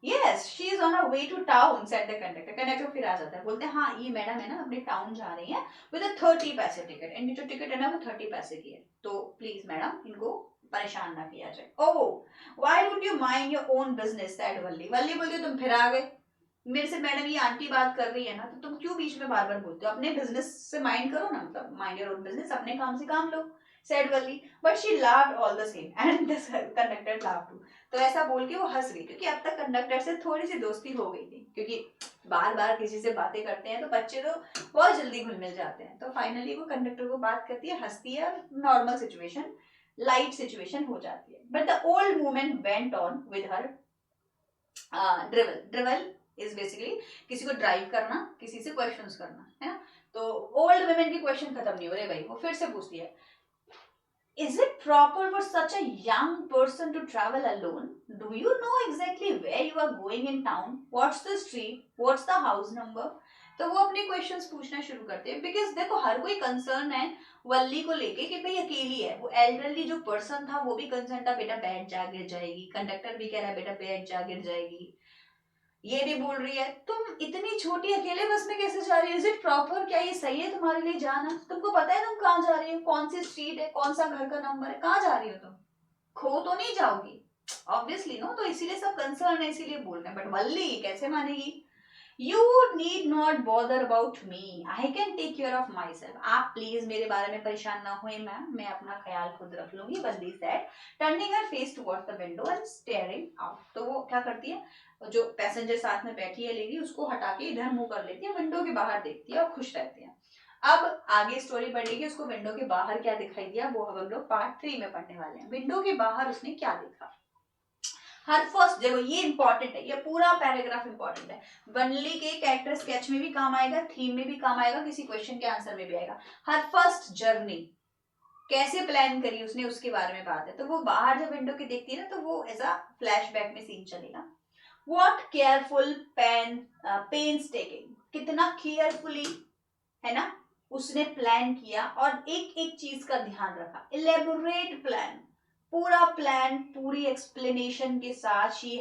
Yes, she is on her way to town, said the conductor. Conductor फिर आ जाता है, बोलते हैं हाँ ये मैडम है ना अपने टाउन जा रही है विद 30 पैसे टिकट। इनकी जो टिकट है ना वो 30 पैसे की है, तो प्लीज मैडम इनको परेशान ना किया जाए। Oh why don't you mind your own business, said Valli. Valli बोलती तुम फिर आ गए मेरे से, मैडम ये आंटी बात कर रही है ना तो तुम क्यों बीच में बार बार बोलते हो? अपने बिजनेस से माइंड करो ना, मतलब माइंड योर ओन बिजनेस, अपने काम से काम लो, said Valli. But she laughed all the same and the conductor laughed too. तो ऐसा बोल के वो हंस गई, क्योंकि अब तक कंडक्टर से थोड़ी सी दोस्ती हो गई थी, क्योंकि बार बार किसी से बातें करते हैं तो बच्चे तो बहुत जल्दी घुल मिल जाते हैं। तो फाइनली वो कंडक्टर को बात करती है, हंसती है, नॉर्मल सिचुएशन, लाइट सिचुएशन हो जाती है। But the old woman went on with her drivel is basically किसी को ड्राइव करना, किसी से क्वेश्चंस करना, है ना। तो ओल्ड वुमेन की क्वेश्चन खत्म नहीं हो रहे भाई, वो फिर से पूछती है, Is it proper for such a young person to travel alone? Do you know exactly where you are going in town? What's the street? What's the house number? तो वो अपने क्वेश्चंस पूछना शुरू करते हैं, बिकॉज देखो हर कोई कंसर्न है वल्ली को लेके कि भाई अकेली है। वो एल्डरली जो पर्सन था वो भी कंसर्न था, बेटा बैठ जा गिर जाएगी। कंडक्टर भी कह रहा है बेटा बैठ जा गिर जाएगी। ये भी बोल रही है तुम इतनी छोटी अकेले बस में कैसे जा रही हो, इज इट प्रॉपर, क्या ये सही है तुम्हारे लिए जाना? तुमको पता है तुम कहाँ जा रही हो, कौन सी स्ट्रीट है, कौन सा घर का नंबर है, कहाँ जा रही हो तुम? खो तो नहीं जाओगी? ऑब्वियसली नो, तो इसीलिए सब कंसर्न है, इसीलिए बोल रहे हैं। बट वल्ली कैसे मानेगी? You need not bother about me. I can take care of myself. आप प्लीज मेरे बारे में परेशान ना हुए मैम, मैं अपना ख्याल खुद रख लूंगी, वल्ली said, turning her face towards the window and staring out. तो वो क्या करती है, जो पैसेंजर साथ में बैठी है लेडी उसको हटा के इधर मुंह कर लेती है, विंडो के बाहर देखती है और खुश रहती है। अब आगे स्टोरी बढ़ेगी, उसको विंडो के बाहर क्या दिखाई दिया वो हम लोग पार्ट 3 में पढ़ने वाले हैं। विंडो के बाहर उसने क्या देखा। हर फर्स्ट देखो ये इंपॉर्टेंट है, ये पूरा पैराग्राफ इंपॉर्टेंट है, वनली के कैरेक्टर स्केच में भी काम आएगा, थीम में भी काम आएगा, किसी क्वेश्चन के आंसर में भी आएगा। हर फर्स्ट जर्नी कैसे प्लान करी उसने उसके बारे में बात है। तो वो बाहर जब विंडो के देखती है ना तो वो ऐसा फ्लैशबैक में सीन चलेगा। व्हाट केयरफुल पेन्स टेकिंग, कितना केयरफुली है ना उसने प्लान किया और एक एक चीज का ध्यान रखा। इलेबोरेट प्लान, पूरा प्लान पूरी एक्सप्लेनेशन के साथ she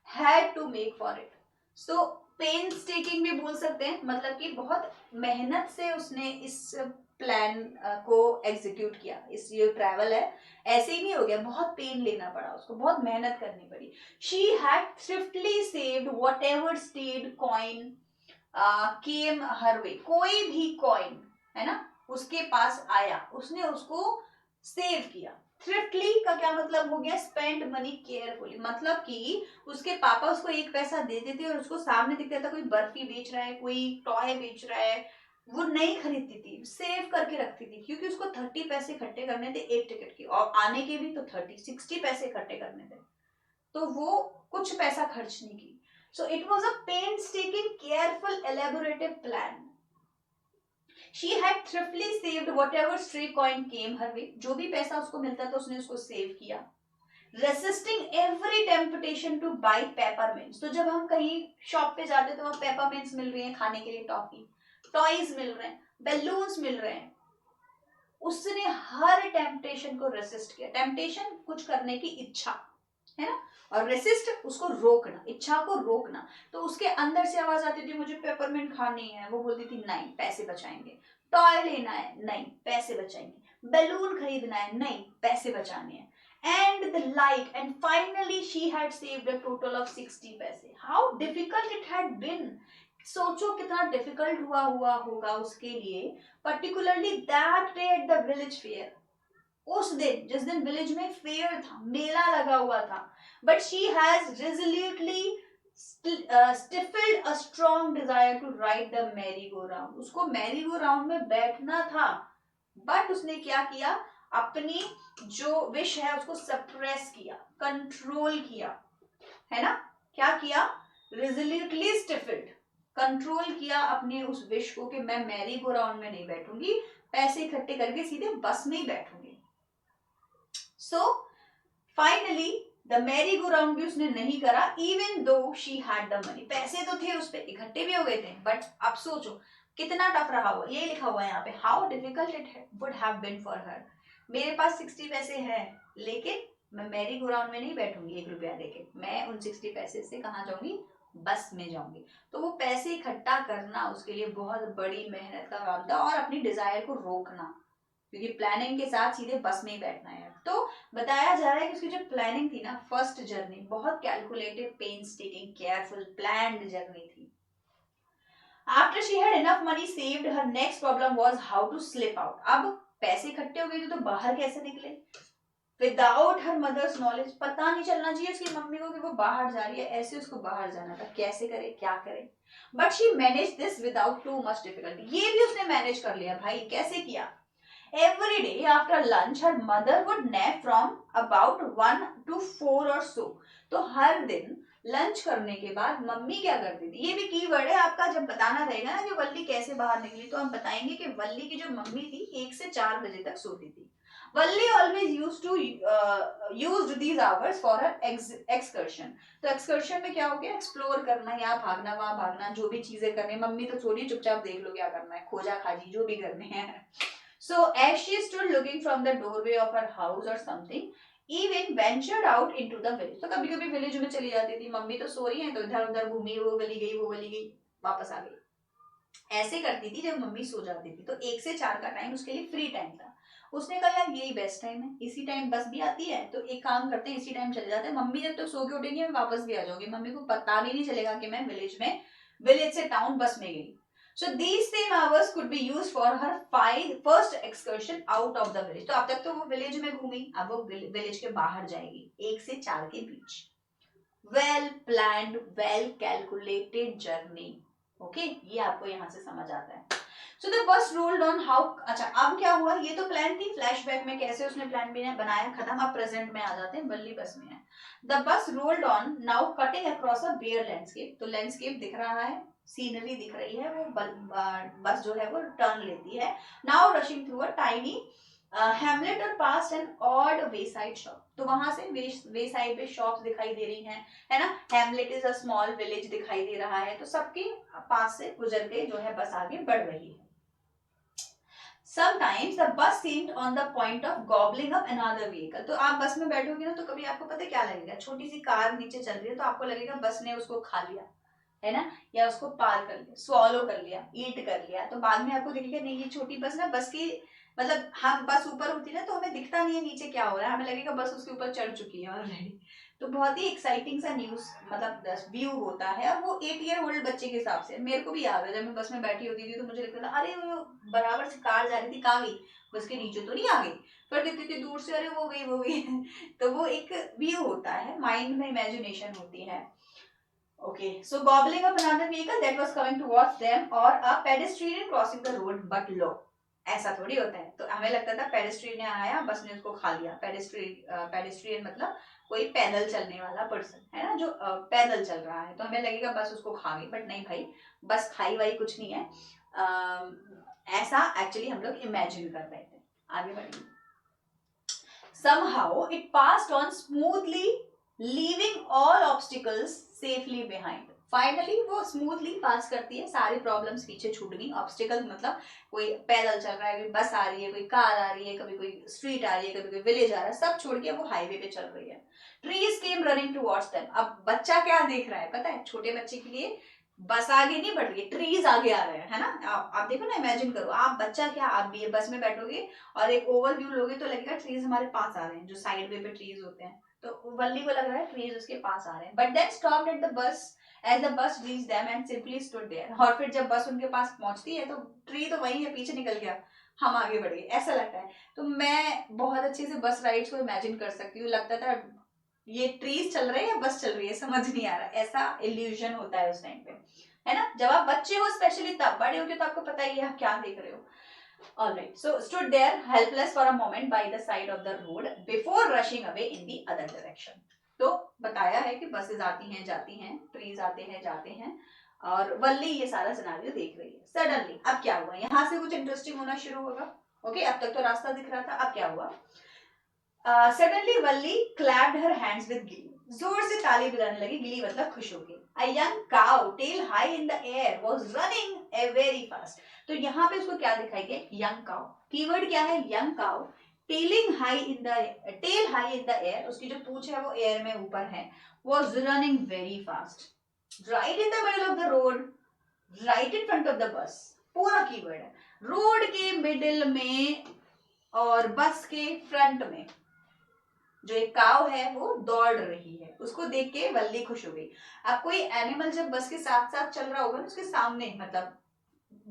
had to make for it. So painstaking भी बोल सकते हैं, मतलब कि बहुत मेहनत से उसने इस प्लान को एग्जीक्यूट किया। इस ये ट्रैवल है ऐसे ही नहीं हो गया, बहुत पेन लेना पड़ा उसको, बहुत मेहनत करनी पड़ी। She had thriftily saved whatever stray coin came her way, कोई भी कॉइन है ना उसके पास आया उसने उसको सेव किया। थ्रिफ्टली का क्या मतलब हो गया, स्पेंड मनी केयरफुली, मतलब कि उसके पापा उसको एक पैसा देते थे और उसको सामने दिखता था कोई बर्फी बेच रहा है, कोई टॉय बेच रहा है, वो नहीं खरीदती थी, सेव करके रखती थी, क्योंकि उसको 30 पैसे इकट्ठे करने थे एक टिकट के, और आने के भी तो 30-60 पैसे इकट्ठे करने थे, तो वो कुछ पैसा खर्च नहीं की. So it was a painstaking careful elaborative plan. She had thriftily saved whatever stray coin came her way. जो भी पैसा उसको मिलता था उसने उसको सेव किया. Resisting every temptation to buy peppermints. तो जब हम कहीं शॉप पे जाते तो वहाँ peppermints मिल रही हैं खाने के लिए, टॉफी, टॉयज मिल रहे हैं, बैलून्स मिल रहे हैं, उसने हर टेम्पटेशन को रेसिस्ट किया. टेम्पटेशन कुछ करने की इच्छा है ना, और रेसिस्ट उसको रोकना, इच्छा को रोकना. तो उसके अंदर से आवाज आती थी मुझे पेपरमिंट खानी है, वो बोलती थी नहीं पैसे बचाएंगे. टॉय लेना है, नहीं पैसे बचाएंगे. बैलून खरीदना है, नहीं पैसे बचाने हैं. And the like, and finally she had saved a total of 60 पैसे. How difficult it had been. सोचो कितना डिफिकल्ट हुआ होगा उसके लिए, particularly that day at the village fair. उस दिन जिस दिन विलेज में फेयर था, मेला लगा हुआ था, but she has resolutely stifled a strong desire to ride the merry go round. उसको मैरी गो राउंड में बैठना था, बट उसने क्या किया, अपनी जो विश है उसको सप्रेस किया, कंट्रोल किया, है ना. क्या किया, रेजोल्यूटली स्टिफल्ड, कंट्रोल किया अपने उस विश को कि मैं मैरी गो राउंड में नहीं बैठूंगी, पैसे इकट्ठे करके सीधे बस में ही बैठूंगी. So finally the merry go round भी उसने नहीं करा, even though she had the money. पैसे तो थे उस पे, इकट्ठे भी हो गए थे, बट अब सोचो कितना टफ रहा हुआ. ये लिखा हुआ है यहाँ पे, how difficult it would have been for her. मेरे पास 60 पैसे हैं, लेकिन मैं मैरी गो राउंड में नहीं बैठूंगी 1 रुपया देके, मैं उन 60 पैसे से कहाँ जाऊंगी, बस में जाऊंगी. तो वो पैसे इकट्ठा करना उसके लिए बहुत बड़ी मेहनत का काम था, और अपनी डिजायर को रोकना, क्योंकि प्लानिंग के साथ सीधे बस में ही बैठना है. तो बताया जा रहा है कि उसकी जो प्लानिंग थी ना, फर्स्ट जर्नी बहुत calculated, painstaking, careful, planned journey थी. After she had enough money saved, her next problem was how to slip out. अब पैसे इकट्ठे हो गए थे तो बाहर कैसे निकले, विदाउट हर मदर्स नॉलेज. पता नहीं चलना चाहिए उसकी मम्मी को कि वो बाहर जा रही है, ऐसे उसको बाहर जाना था, कैसे करे, क्या करे. But she manage this without too much difficulty. ये भी उसने मैनेज कर लिया भाई. कैसे किया, every day after lunch her mother would nap from about 1 to 4 or so. तो हर दिन लंच करने के बाद मम्मी क्या करती थी, ये भी कीवर्ड है आपका, जब बताना रहेगा ना कि वल्ली कैसे बाहर निकली, तो हम बताएंगे कि वल्ली की जो मम्मी थी 1 से 4 बजे तक सोती थी. Valli always used to used these hours for her excursion. तो एक्सकर्शन में क्या हो गया, एक्सप्लोर करना, यहाँ भागना वहां भागना, जो भी चीजें करनी. मम्मी तो सो रही, चुपचाप देख लो क्या करना है, खोजा खाजी जो भी करने हैं. So as she stood looking from the doorway of her house or something, even ventured out into the village. तो कभी कभी विलेज में चली जाती थी, मम्मी तो सो रही है तो इधर उधर घूमी, वो गली गई, वो गली गई, वापस आ गई. ऐसे करती थी जब मम्मी सो जाती थी. तो 1 से 4 का टाइम उसके लिए फ्री टाइम था. उसने कहा यार यही बेस्ट टाइम है, इसी टाइम बस भी आती है, तो एक काम करते हैं, इसी टाइम चले जाते हैं. मम्मी जब तक सो के उठेंगी मैं वापस भी आ जाऊंगी, मम्मी को पता भी नहीं चलेगा कि मैं विलेज से टाउन बस में गई. So these same hours could be used for her first excursion out of the village. तो अब तक तो वो विलेज में घूमी, अब वो विलेज के बाहर जाएगी 1 से 4 के बीच. Well planned, well calculated journey. Okay, ये आपको यहाँ से समझ आता है. So the bus rolled on how. अच्छा अब क्या हुआ, ये तो प्लान थी, फ्लैशबैक में कैसे उसने प्लान भी बनाया, खत्म. अब प्रेजेंट में आ जाते हैं, बल्ली बस में है. The bus rolled on now cutting across a bare landscape. तो लैंडस्केप दिख रहा है, सीनरी दिख रही है, वो बस जो है वो टर्न लेती है. Now rushing through a tiny Hamlet और past and odd way side shop. तो वहां से वे साइड पे शॉप्स दिखाई दे रही हैं, है ना. Hamlet is a small village दिखाई दे रहा है, तो सबके पास से गुजर के जो है बस आगे बढ़ रही है. Sometimes the bus seemed on the point of gobbling up another vehicle. तो आप बस में बैठोगे ना तो कभी आपको पता क्या लगेगा, छोटी सी कार नीचे चल रही है तो आपको लगेगा बस ने उसको खा लिया, है ना, या उसको पार कर लिया, स्वॉलो कर लिया, ईट कर लिया. तो बाद में आपको दिखेगा नहीं ये छोटी बस ना, बस की मतलब हम बस ऊपर होती है ना तो हमें दिखता नहीं है नीचे क्या हो रहा है, हमें लगेगा बस उसके ऊपर चढ़ चुकी है ऑलरेडी. तो बहुत ही एक्साइटिंग सा न्यूज मतलब व्यू होता है, और वो 8 ईयर ओल्ड बच्चे के हिसाब से। मेरे को भी याद है जब मैं बस में बैठी होती थी तो मुझे लगता था अरे वो बराबर से कार जा रही थी, कहाँ गई, बस के नीचे तो नहीं आ गई, पर देखती थी दूर से अरे वो गई वो गई। तो वो एक व्यू होता है, माइंड में इमेजिनेशन होती है। Okay, so gobbling up another vehicle that was coming towards them, or a pedestrian crossing the road, but low. ऐसा थोड़ी होता है। तो हमें लगता था पेडेस्ट्रियन आया, बस ने उसको खा लिया। पेडेस्ट्रियन मतलब कोई पैदल चलने वाला पर्सन है ना, जो पैदल चल रहा है, तो हमें लगेगा बस उसको खा गई, बट नहीं भाई, बस खाई वाई कुछ नहीं है। ऐसा एक्चुअली हम लोग इमेजिन कर रहे थे। आगे बढ़िए। Somehow it passed on smoothly, leaving all obstacles safely behind. Finally वो स्मूथली पास करती है, सारी प्रॉब्लम्स पीछे छूट गई। ऑब्स्टिकल मतलब कोई पैदल चल रहा है, कोई बस आ रही है, कोई कार आ रही है, कभी कोई स्ट्रीट आ रही है, कभी कोई विलेज आ रहा है, सब छोड़ के वो हाईवे पे चल रही है। Trees came running towards them. अब बच्चा क्या देख रहा है पता है, छोटे बच्चे के लिए बस आगे नहीं बढ़ रही है, ट्रीज आगे आ रहे हैं, है ना। आप देखो ना, इमेजिन करो, आप बच्चा क्या, आप भी बस में बैठोगे और एक ओवरव्यू लोगे तो लगेगा ट्रीज हमारे पास आ रहे हैं, जो साइड वे पे ट्रीज होते हैं, तो वल्ली को लग रहा है ट्रीज उसके पास आ रहे हैं। But then stopped at the bus as the bus reach them and simply stood there. और फिर जब बस उनके पास पहुंचती है तो ट्री तो वही है, पीछे निकल गया, हम आगे बढ़ गए, ऐसा लगता है। तो मैं बहुत अच्छे से बस राइड्स को इमेजिन कर सकती हूँ। लगता था ये ट्रीज चल रहे हैं या बस चल रही है, समझ नहीं आ रहा, ऐसा इल्यूजन होता है उस टाइम पे, है ना। जब आप बच्चे हो स्पेशली, तब बड़े होते तो आपको पता ही है आप क्या देख रहे हो। Alright, so stood there helpless for a moment by the side of the road before rushing away in the other direction. तो बताया है कि बसेस आती हैं जाती हैं, ट्रीज आते हैं जाते हैं, और वल्ली ये सारा सिनारियो देख रही है। सडनली अब क्या हुआ, यहाँ से कुछ इंटरेस्टिंग होना शुरू होगा। ओके, अब तक तो रास्ता दिख रहा था, अब क्या हुआ। Suddenly Valli clapped her hands with गिली। जोर से ताली बजाने लगी, गिली मतलब खुश हो गई। A young cow, tail high in the air, was running very fast. तो यहाँ पे उसको क्या दिखाई गया, यंग काउ। कीवर्ड क्या है, young cow. Tailing high in the tail high in the air, उसकी जो पूंछ है वो एयर में ऊपर है। was running very fast, right in the middle of the road, right in front of the bus. पूरा कीवर्ड है, रोड के मिडिल में और बस के फ्रंट में जो एक काव है वो दौड़ रही है, उसको देख के वल्ली खुश हो गई। अब कोई एनिमल जब बस के साथ साथ चल रहा होगा ना, उसके सामने मतलब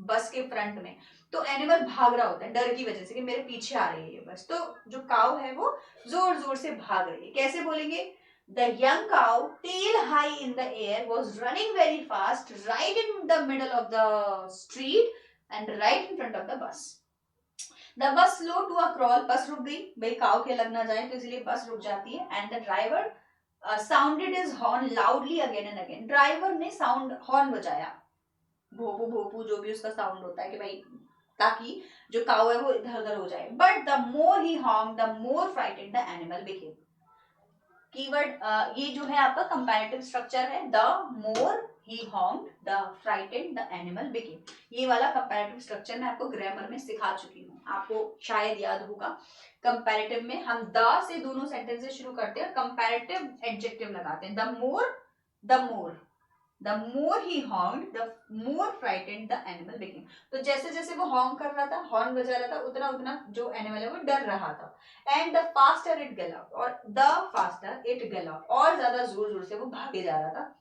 बस के फ्रंट में, तो एनिमल भाग रहा होता है डर की वजह से कि मेरे पीछे आ रही है ये बस। तो जो काव है वो जोर जोर से भाग रही है। कैसे बोलेंगे, the young cow tail high in the air was running very fast right in the middle of the street and right in front of the bus. The bus slow to a crawl, bus रुक गई, भाई काव के लग ना जाए तो इसलिए बस रुक जाती है। And the driver sounded his horn loudly again and again. Driver ने साउंड हॉर्न बजाया, भोपू भोपू जो भी उसका साउंड होता है कि भाई, ताकि जो काऊ है वो इधर उधर हो जाए। But the more he horn the more frightened the animal became. Keyword ये जो है आपका कंपैरेटिव स्ट्रक्चर है, the more he horn the frightened the animal became. ये वाला कंपैरेटिव स्ट्रक्चर मैं आपको ग्रामर में सिखा चुकी हूँ, आपको शायद याद होगा। कंपैरेटिव में हम द से दोनों सेंटेंसेस शुरू करते हैं, कंपैरेटिव एडजेक्टिव लगाते हैं। The more The more he honked, the more frightened the animal became. तो जैसे जैसे वो हॉर्न कर रहा था, हॉर्न बजा रहा था, उतना उतना जो एनिमल है वो डर रहा था। And the faster it galloped, और the faster it galloped, और ज्यादा जोर जोर से वो भागे जा रहा था,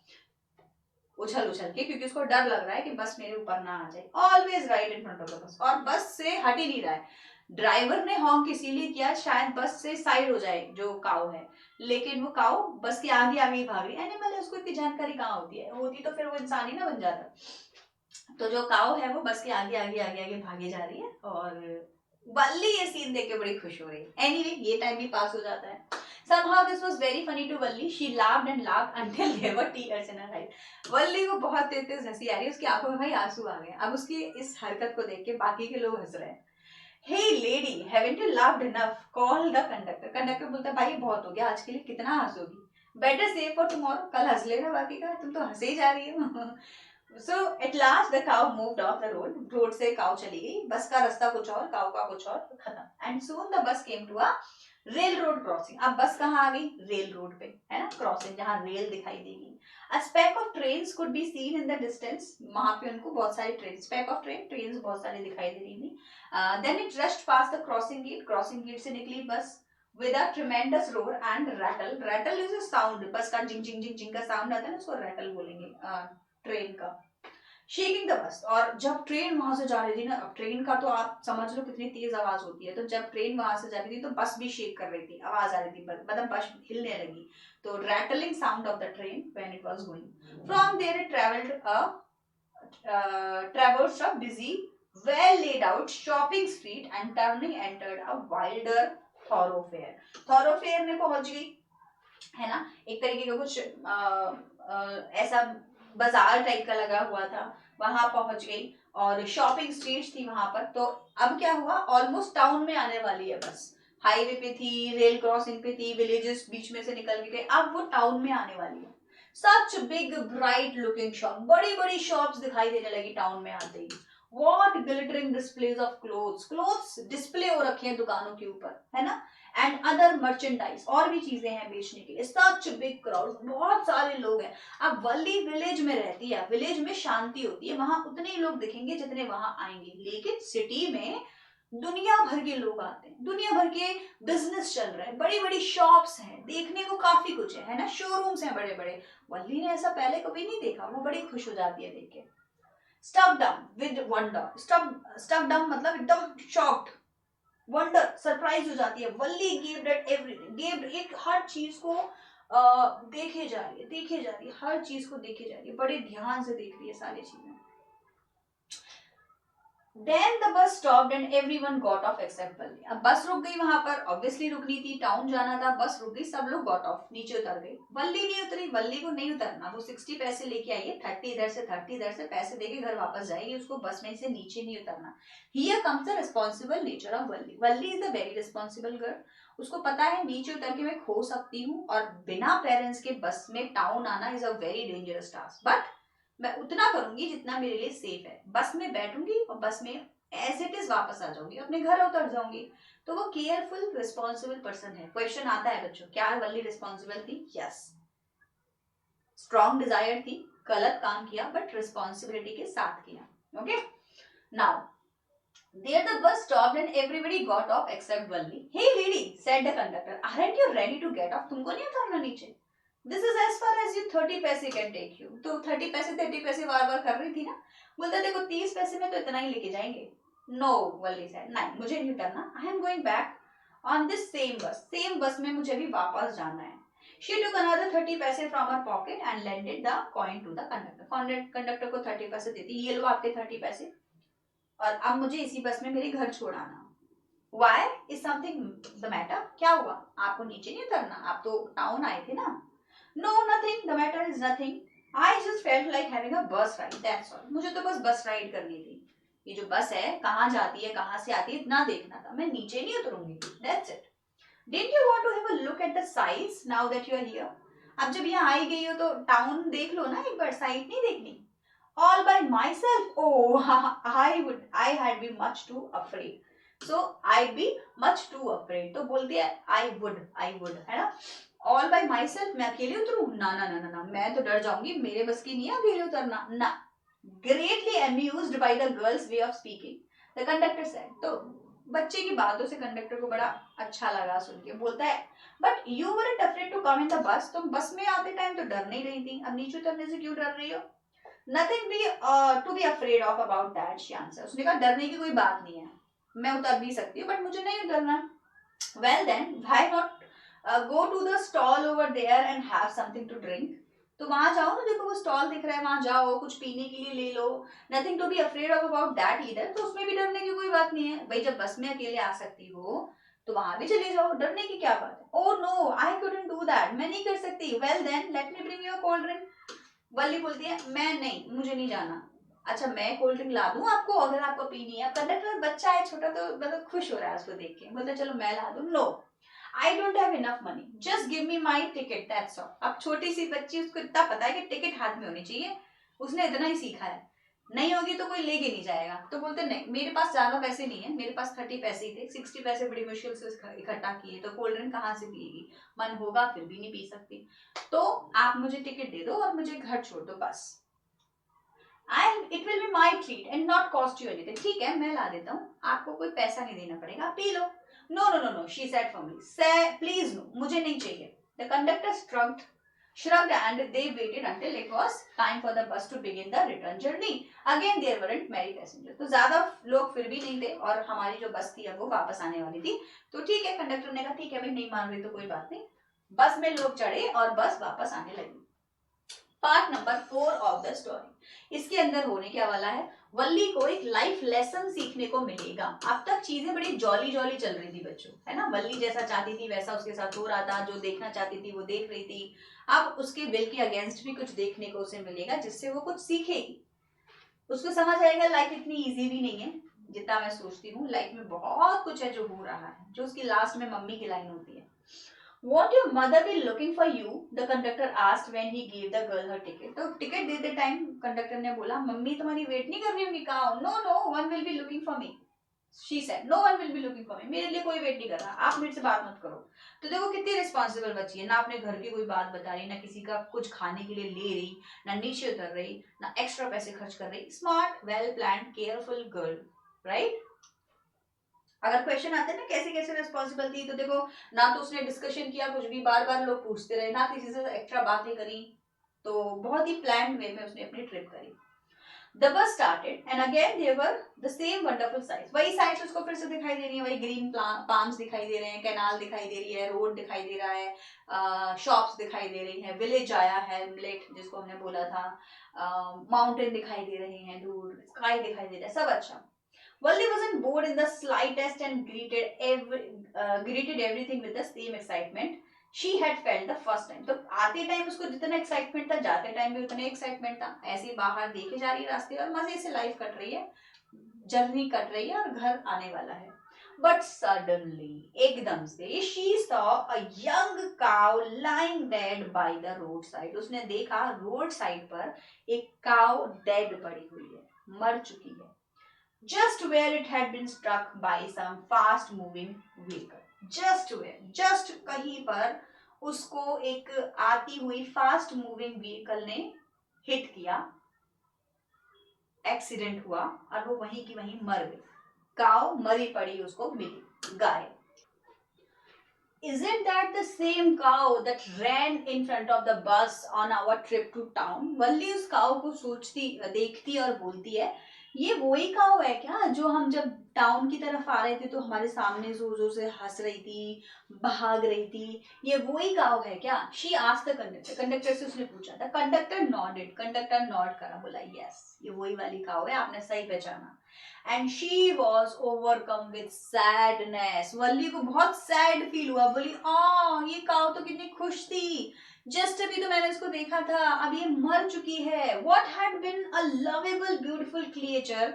उछल उछल के, क्योंकि उसको डर लग रहा है कि बस मेरे ऊपर ना आ जाए। Always right in front of the बस, और बस से हट ही नहीं रहा है। ड्राइवर ने हॉर्न इसीलिए किया शायद बस से साइड हो जाए जो काऊ है, लेकिन वो काऊ बस के आगे आगे ही भाग रही। एनिमल है, उसको इतनी जानकारी कहाँ होती है, होती तो फिर वो इंसान ही ना बन जाता। तो जो काऊ है वो बस के आगे आगे आगे आगे भागे जा रही है, और वल्ली ये सीन देख के बड़ी खुश हो रही है। एनीवे ये टाइम भी पास हो जाता है। Somehow this was very funny to Valli. She laughed and laughed until there were tears in her eyes. वल्ली को बहुत तेज हंसी आ रही है, उसकी आंखों में भाई आंसू आ गए। अब उसकी इस हरकत को देख के बाकी के लोग हंस रहे हैं। Hey lady, haven't you laughed enough? Call the conductor. Conductor बोलता है भाई बहुत हो गया आज के लिए, कितना हंसोगी, better save for tomorrow, कल हंस लेना बाकी का, तुम तो हंसे ही जा रही हो। So at last the cow moved off the road. Road से काव चली गई, बस का रास्ता कुछ और, काव का कुछ और, खत्म। And soon the bus came to a rail road crossing. अब बस कहाँ आ गई, रेल रोड पे, है ना, क्रॉसिंग जहाँ रेल दिखाई देगी। A speck of trains could be seen in the distance. वहां पे उनको बहुत सारी ट्रेन, स्पेक ऑफ ट्रेन बहुत सारी दिखाई दे रही थी। Then it rushed past the crossing gate. Crossing gate से निकली बस, with a tremendous roar and rattle. Rattle is a sound, बस का जिंग जिंग जिंग जिंग का साउंड आता है ना, उसको rattle बोलेंगे ट्रेन का। शेकिंग द बस, और जब ट्रेन वहां से जा रही थी ना, अब ट्रेन का तो आप समझ लो कितनी तेज आवाज होती है, तो जब ट्रेन वहां से जा रही थी तो बस भी शेक कर रही थी, आवाज आ रही थी, मतलब बस हिलने लगी। तो rattling sound of the train when it was going from there it traversed a busy, well laid out shopping street and turning entered a wilder thoroughfare. thoroughfare में पहुंच गई, है ना, एक तरीके का कुछ ऐसा बाजार टाइप का लगा हुआ था, वहां पहुंच गई और शॉपिंग स्ट्रीट थी वहां पर। तो अब क्या हुआ, ऑलमोस्ट टाउन में आने वाली है बस, हाईवे पे थी, रेल क्रॉसिंग पे थी, विलेजेस बीच में से निकल के गए, अब वो टाउन में आने वाली है। Such big bright looking shop, बड़ी बड़ी शॉप्स दिखाई देने लगी टाउन में आते ही। What glittering displays of clothes, clothes display हो रखे हैं दुकानों के ऊपर, है ना, एंड अदर मर्चेंडाइज, और भी चीजें हैं बेचने के लिए। सच बिग क्राउड, बहुत सारे लोग हैं। अब वल्ली विलेज में रहती है, विलेज में शांति होती है, वहां उतने ही लोग दिखेंगे जितने वहां आएंगे, लेकिन सिटी में दुनिया भर के लोग आते हैं, दुनिया भर के बिजनेस चल रहे हैं, बड़ी बड़ी शॉप्स हैं, देखने को काफी कुछ है ना, शोरूम्स हैं बड़े बड़े। वल्ली ने ऐसा पहले कभी नहीं देखा, वो बड़ी खुश हो जाती है देख के। स्टक डम विद वंडर, स्टक डम मतलब एकदम शॉक्ड, वंडर सरप्राइज हो जाती है। वल्ली गिव्ड एट एवरीथिंग, गिव्ड एक हर चीज को देखे जा रही है, देखे जा रही है, हर चीज को देखे जा रही है, बड़े ध्यान से देख रही है सारी चीजें। Then the bus stopped and everyone got off except वल्ली। अब बस रुक गई वहां पर, ऑब्वियसली रुकनी थी, टाउन जाना था, बस रुक गई, सब लोग गॉट ऑफ, नीचे उतर गए। वल्ली नहीं उतरी, वल्ली को नहीं उतरना, वो 60 पैसे लेके आई है, 30 इधर से 30 इधर से पैसे देके घर वापस जाएगी, उसको बस में से नीचे नहीं उतरना। Here comes the responsible nature of Valli. Valli is a very responsible girl, उसको पता है नीचे उतर के मैं खो सकती हूँ, और बिना पेरेंट्स के बस में टाउन आना is a very dangerous task, but मैं उतना करूंगी जितना मेरे लिए सेफ है। बस में बैठूंगी और बस में एज इट इज वापस आ जाऊंगी, अपने घर उतर जाऊंगी। तो वो केयरफुल रिस्पॉन्सिबल पर्सन है। क्वेश्चन आता है बच्चों, क्या वल्ली रिस्पॉन्सिबल थी? यस, स्ट्रॉन्ग डिजायर थी, गलत काम किया बट रिस्पॉन्सिबिलिटी के साथ किया। Okay, now there the bus stopped and everybody got off except Valli. Hey lady, said the conductor, aren't you ready to get off? तुमको नहीं उतरना नीचे? This is as far as you 30 पैसे can take you। तो 30 पैसे बार बार कर रही थी ना, बोलता देखो 30 पैसे में तो इतना ही लेके जाएंगे। नो, वल्ली said, नहीं मुझे नहीं उतरना, I am going back on this same bus, same बस में मुझे भी वापस जाना है। She took another 30 पैसे from her pocket and lended the coin to the conductor। Conductor को 30 पैसे देती, ये लो आपके 30 पैसे, और अब मुझे इसी बस में मेरे घर छोड़ाना। Why is something the matter? क्या हुआ, आपको नीचे नहीं उतरना, आप तो टाउन आए थे ना? No, nothing, the matter is nothing, I just felt like having a bus ride, that's all। मुझे तो बस बस राइड करनी थी, ये जो बस है कहाँ जाती है कहाँ से आती है इतना देखना था, मैं नीचे नहीं उतरूंगी, that's it। Didn't you want to have a look at the sights now that you are here? अब जब यहाँ आई गई हो तो टाउन देख लो ना एक बार, साइट नहीं देखनी? All by myself? Oh, I had been much too afraid, so I'd be much too afraid। तो बोलती है I would, है ना, all by myself, मैं अकेले उतरूं? ना ना ना ना ना, मैं तो डर जाऊंगी, मेरे बस की नहीं है अकेले उतरना ना। Greatly amused by the girl's way of speaking, the conductor said। तो बच्चे की बातों से कंडक्टर को बड़ा अच्छा लगा सुन के, बोलता है but you weren't afraid to come in the bus, तुम बस में आते टाइम तो डर नहीं रही थी, अब नीचे उतरने से क्यों डर रही हो? Nothing to be afraid of about that, she answered। उसने कहा डरने की कोई बात नहीं है, मैं उतर भी सकती हूँ बट मुझे नहीं उतरना। Well then, why not go to the stall over there and have something to drink? तो वहां जाओ ना, देखो वो स्टॉल दिख रहा है, वहां जाओ कुछ पीने के लिए ले लो। Nothing to be afraid of about that either, तो उसमें भी डरने की कोई बात नहीं है भाई, जब बस में अकेले आ सकती हो तो वहां भी चले जाओ, डरने की क्या बात है? Oh no, I couldn't do that, मैं नहीं कर सकती। Well then, let me bring you a cold drink। वल्ली बोलती है मैं नहीं, मुझे नहीं जाना। अच्छा मैं कोल्ड ड्रिंक ला दूं आपको अगर आपको पीनी है? कंडक्टर बच्चा है छोटा तो मतलब खुश हो रहा है उसको देख के, बोलता चलो मैं ला दूं। No, I don't have enough money, just give me my ticket, that's all. अब छोटी सी बच्ची, उसको इतना पता है कि टिकट हाथ में होनी चाहिए, उसने इतना ही सीखा है, नहीं होगी तो कोई लेके नहीं जाएगा। तो बोलते नहीं मेरे पास ज्यादा पैसे नहीं है, मेरे पास 30 पैसे ही थे, 60 पैसे बड़ी मुश्किल से इकट्ठा किए, तो कोल्ड ड्रिंक कहाँ से पिएगी, मन होगा फिर भी नहीं पी सकती, तो आप मुझे टिकट दे दो और मुझे घर छोड़ दो बस। It will be my treat and not cost you anything. ठीक है मैं ला देता हूँ, आपको कोई पैसा नहीं देना पड़ेगा, पी लो। No no no no, she said firmly, say please no, मुझे नहीं चाहिए. The conductor shrugged and they waited until it was time for the bus to begin the return journey. Again there weren't many passengers. तो ज्यादा लोग फिर भी नहीं थे और हमारी जो बस थी अब वो वापस आने वाली थी. तो ठीक है, कंडक्टर ने कहा ठीक है भाई, नहीं मान रही तो कोई बात नहीं. बस में लोग चढ़े और बस वापस आने लगी. Part number 4 of the story. इसके अंदर होने क्या वाला है, वल्ली को एक लाइफ लेसन सीखने को मिलेगा. अब तक चीजें बड़ी जॉली जॉली चल रही थी बच्चों, है ना. वल्ली जैसा चाहती थी वैसा उसके साथ हो रहा था, जो देखना चाहती थी वो देख रही थी. अब उसके विल के अगेंस्ट भी कुछ देखने को उसे मिलेगा जिससे वो कुछ सीखेगी. उसको समझ आएगा लाइफ इतनी इजी भी नहीं है जितना मैं सोचती हूँ. लाइफ में बहुत कुछ है जो हो रहा है. जो उसकी लास्ट में मम्मी की लाइन होती है, Won't your mother be looking for you? The conductor asked when he gave the girl her ticket. तो टिकट देते टाइम कंडक्टर ने बोला मम्मी तुम्हारी वेट नहीं कर रही होंगी. कहा no no, one will be looking for me. She said no one will be looking for me. मेरे लिए कोई वेट नहीं कर रहा, आप मेरे से बात मत करो. तो देखो कितनी रिस्पॉन्सिबल बच्ची है, ना अपने घर की कोई बात बता रही, ना किसी का कुछ खाने के लिए ले रही, ना नीचे उतर रही, ना एक्स्ट्रा पैसे खर्च कर रही. Smart, well planned, careful girl, right. अगर क्वेश्चन आते हैं ना कैसे कैसे रिस्पॉन्सिबल थी, तो देखो ना तो उसने डिस्कशन किया कुछ भी, बार बार लोग पूछते रहे, ना किसी से एक्स्ट्रा बातें करी. तो बहुत ही प्लान्ड वे में उसने अपनी ट्रिप करी. The bus started and again they were the same wonderful sights. वही साइट्स उसको फिर से दिखाई दे रही है, वही ग्रीन पाम्स दिखाई दे रहे हैं, कैनाल दिखाई दे रही है, रोड दिखाई दे रहा है, शॉप्स दिखाई दे रही हैं, विलेज आया है, हेमलेट जिसको हमने बोला था, माउंटेन दिखाई दे रहे हैं दूर, स्काई दिखाई दे रहा है, सब अच्छा. Valli wasn't bored in the slightest and greeted everything with the same excitement she had felt the first time. तो आते टाइम उसको जितना एक्साइटमेंट था, जाते टाइम भी उतना एक्साइटमेंट था. ऐसे बाहर देखे जा रही है रास्ते और मजे से लाइफ कट रही है, जर्नी कट रही है और घर आने वाला है. But suddenly, एकदम से, she saw a young cow lying dead by the roadside. उसने देखा रोड साइड पर एक काउ डेड पड़ी हुई है, मर चुकी है. Just where it had been struck by some fast moving vehicle. Just where, just कहीं पर उसको एक आती हुई फास्ट मूविंग व्हीकल ने हिट किया, एक्सीडेंट हुआ और वो वहीं की वहीं मर गई. काउ मरी पड़ी उसको मिली, गाय. Isn't that the same cow that ran in front of the bus on our trip to town? वल्ली उस काउ को सोचती, देखती और बोलती है ये वही काऊ है क्या जो हम जब टाउन की तरफ आ रहे थे तो हमारे सामने जोर जोर से हंस रही थी, भाग रही थी. ये वही काऊ है क्या? She asked the conductor. Conductor से उसने पूछा. The conductor nodded. Conductor nod करा, बोला यस ये वही वाली काऊ है, आपने सही पहचाना. And she was overcome with sadness. Valli को बहुत सैड फील हुआ. बोली ये काऊ तो कितनी खुश थी, जस्ट अभी तो मैंने इसको देखा था, अब ये मर चुकी है. What had been a lovable, beautiful creature,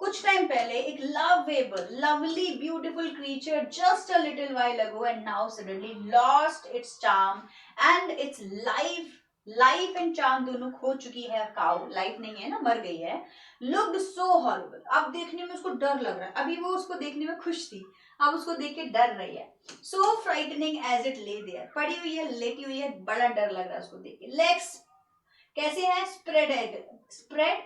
कुछ टाइम पहले एक lovable, lovely, beautiful creature just a little while ago and now suddenly lost its charm and its life and charm दोनों खो चुकी है. काउ लाइफ नहीं है ना, मर गई है. Looked so horrible. अब देखने में उसको डर लग रहा है. अभी वो उसको देखने में खुश थी, अब उसको देख के डर रही है. So frightening as it lay there. पड़ी हुई है, लेटी हुई है, बड़ा डर लग रहा है उसको देख के. Legs कैसे हैं? spread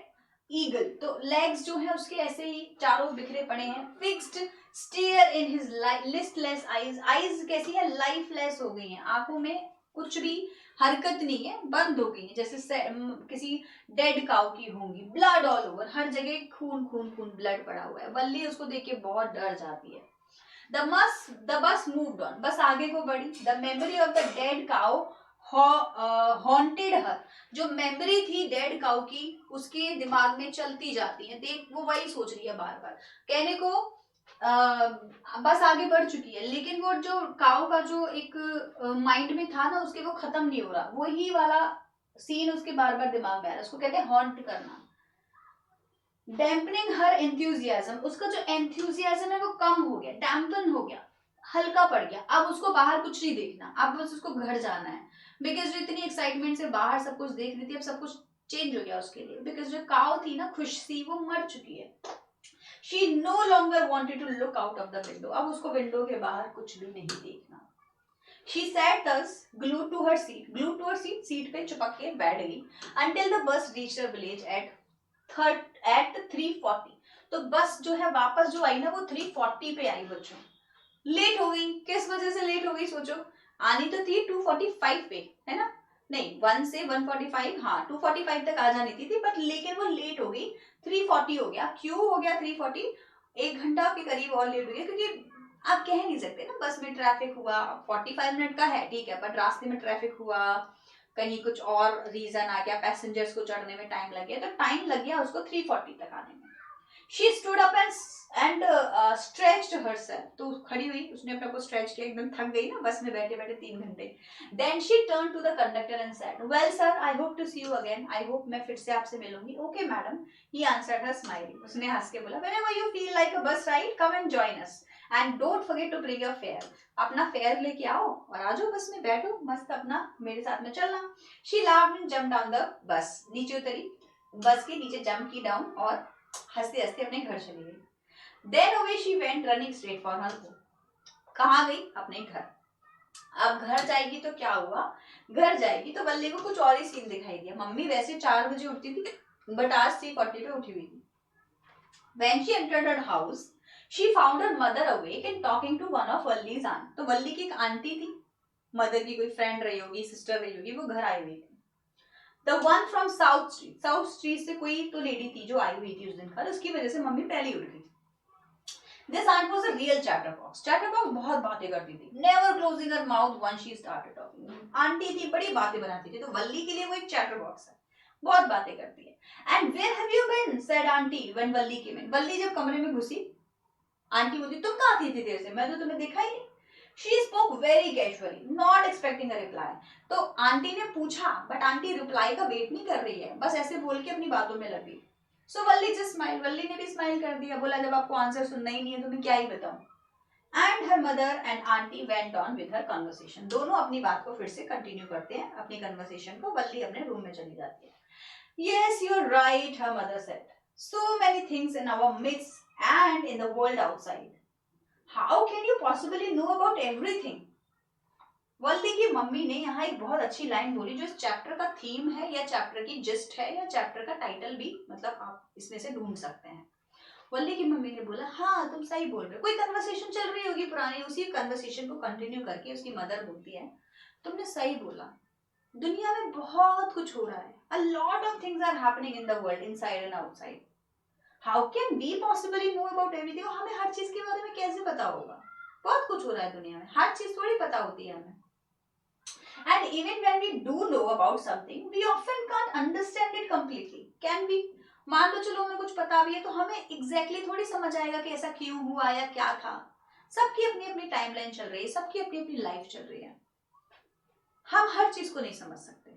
eagle. तो legs जो है उसके ऐसे ही चारों बिखरे पड़े हैं. Fixed stare in his listless eyes. Eyes कैसी है? Lifeless हो गई हैं, आंखों में कुछ भी हरकत नहीं है, बंद हो गई है, जैसे किसी डेड काउ की होंगी. ब्लड ऑल ओवर, हर जगह खून खून खून ब्लड पड़ा हुआ है. वल्ली उसको देख के बहुत डर जाती है. The bus moved on. बस आगे को बढ़ी. The memory of the dead cow haunted her. जो मेमोरी थी डेड काउ की उसके दिमाग में चलती जाती है. देख वो वही सोच रही है बार बार. कहने को बस आगे बढ़ चुकी है लेकिन वो जो काउ का जो एक माइंड में था ना उसके, वो खत्म नहीं हो रहा. वही वाला सीन उसके बार बार दिमाग में आ रहा है. उसको कहते हैं हॉन्ट करना. डैम्पनिंग हर एंथुजियाज्म. उसका जो एंथुजियाज्म है वो कम हो गया, डैम्पन हो गया, हल्का पड़ गया. अब उसको बाहर कुछ नहीं देखना, अब बस उसको घर जाना है. बिकॉज जो इतनी एक्साइटमेंट से बाहर सब कुछ देख रही थी, अब सब कुछ चेंज हो गया उसके लिए. बिकॉज जो काउ थी ना खुश थी, वो मर चुकी है. She no longer wanted to look out of the window. अब उसको विंडो के बाहर कुछ भी नहीं देखना. She sat thus, glued to her seat, seat पे चिपक के बैठ गई. Until the bus reached her village at 3:40. तो बस जो है वापस जो आई ना वो 3:40 पे आई बच्चों. लेट हो गई, किस वजह से लेट हो गई सोचो, आनी तो थी 2:45 पे, है ना, नहीं 1 से 1:45, हाँ 2:45 तक आ जानी थी बट लेकिन वो लेट हो गई, 3:40 हो गया। क्यों हो गया 3:40? 1 घंटा के करीब और लेट हो गया, क्योंकि आप कह नहीं सकते ना, बस में ट्रैफिक हुआ, 45 मिनट का है ठीक है, बट रास्ते में ट्रैफिक हुआ, कहीं कुछ और रीजन आ गया, पैसेंजर्स को चढ़ने में टाइम लग गया, तो टाइम लग गया उसको 3:40 तक आने में। She stood up and stretched herself. तो खड़ी हुई, उसने अपने को स्ट्रेच किया, एकदम थक गई ना बस में बैठे बैठे 3 घंटे। Then she turned to the conductor and said, "Well sir, I hope to see you again. I hope मैं फिर से आपसे मिलूंगी." "Okay madam," he answered her smiling. उसने हंस के बोला, "Whenever you feel like a bus ride, come and join us. And don't forget to bring your fare." अपना फेयर लेके आओ और आ जाओ बस में बैठो, मस्त अपना मेरे साथ में चलना। She laughed and jumped down the bus. नीचे उतरी, बस के नीचे जंप की डाउन और हंसते हंसते अपने घर चली गई। Then away she went running straight for her home. कहाँ गई? अपने घर। अब घर जाएगी तो क्या हुआ, घर जाएगी तो बल्ले को कुछ और ही सीन दिखाई दिया। मम्मी वैसे 4 बजे उठती थी बट आज 3:40 पे उठी हुई थी। When she entered her house, she found her mother awake and talking to one of Valli's aunt. तो वल्ली की एक आंटी थी, मदर की कोई फ्रेंड रही होगी, सिस्टर रही होगी, वो घर आई हुई थी। The one from South Street. South Street से कोई तो लेडी थी जो आई हुई थी उस दिन घर, उसकी वजह से मम्मी पहले उठ गई। This aunt was a real chatterbox. Chatterbox बहुत बातें करती थी, never closing her mouth once she started talking. Aunty थी, बड़ी बातें बनाती थी, तो वल्ली के लिए वो एक chatterbox है, बहुत बातें करती है। And where have you been? said auntie when Valli came in. वल्ली जब कमरे में घुसी, आंटी बोलती, तुम कहाँ थी इतनी देर से, मैं तो तुम्हें देखा ही नहीं। She spoke very casually, not expecting a reply. तो आंटी ने पूछा बट आंटी रिप्लाई का वेट नहीं कर रही है, बस ऐसे बोल के अपनी बातों में लगी। सो वल्ली just smile, वल्ली ने भी स्माइल कर दिया, बोला जब आपको आंसर सुनना ही नहीं है तो मैं क्या ही बताऊं। And her mother and aunty went on with her conversation. दोनों अपनी बात को फिर से कंटिन्यू करते हैं, अपनी कन्वर्सेशन को। वल्ली अपने रूम में चली जाती है। Yes, you're right, her mother said. So many things in our midst and in the world outside. How can you possibly know about everything? वल्ली की मम्मी ने यहाँ एक बहुत अच्छी लाइन बोली जो इस चैप्टर का थीम है या चैप्टर की जिस्ट है या चैप्टर का टाइटल भी, मतलब आप इसमें से ढूंढ सकते हैं। वल्ली की मम्मी ने बोला, हाँ तुम सही बोल रहे हो, कोई कन्वर्सेशन चल रही होगी पुरानी, उसी कन्वर्सेशन को कंटिन्यू करके उसकी मदर बोलती है, तुमने सही बोला, दुनिया में बहुत कुछ हो रहा है, a lot of things are happening in the world inside and outside. How can we possibly know about everything? हमें हर चीज के बारे में कैसे पता होगा, बहुत कुछ हो रहा है दुनिया में, हर चीज थोड़ी पता होती है हमें। And even when we do know about something, we often can't understand it completely. Can we? मान लो चलो हमें कुछ पता भी है तो हमें exactly थोड़ी समझ आएगा कि ऐसा क्यों हुआ या क्या था। सबकी अपनी अपनी टाइमलाइन चल रही है, सबकी अपनी अपनी लाइफ चल रही है, हम हर चीज को नहीं समझ सकते।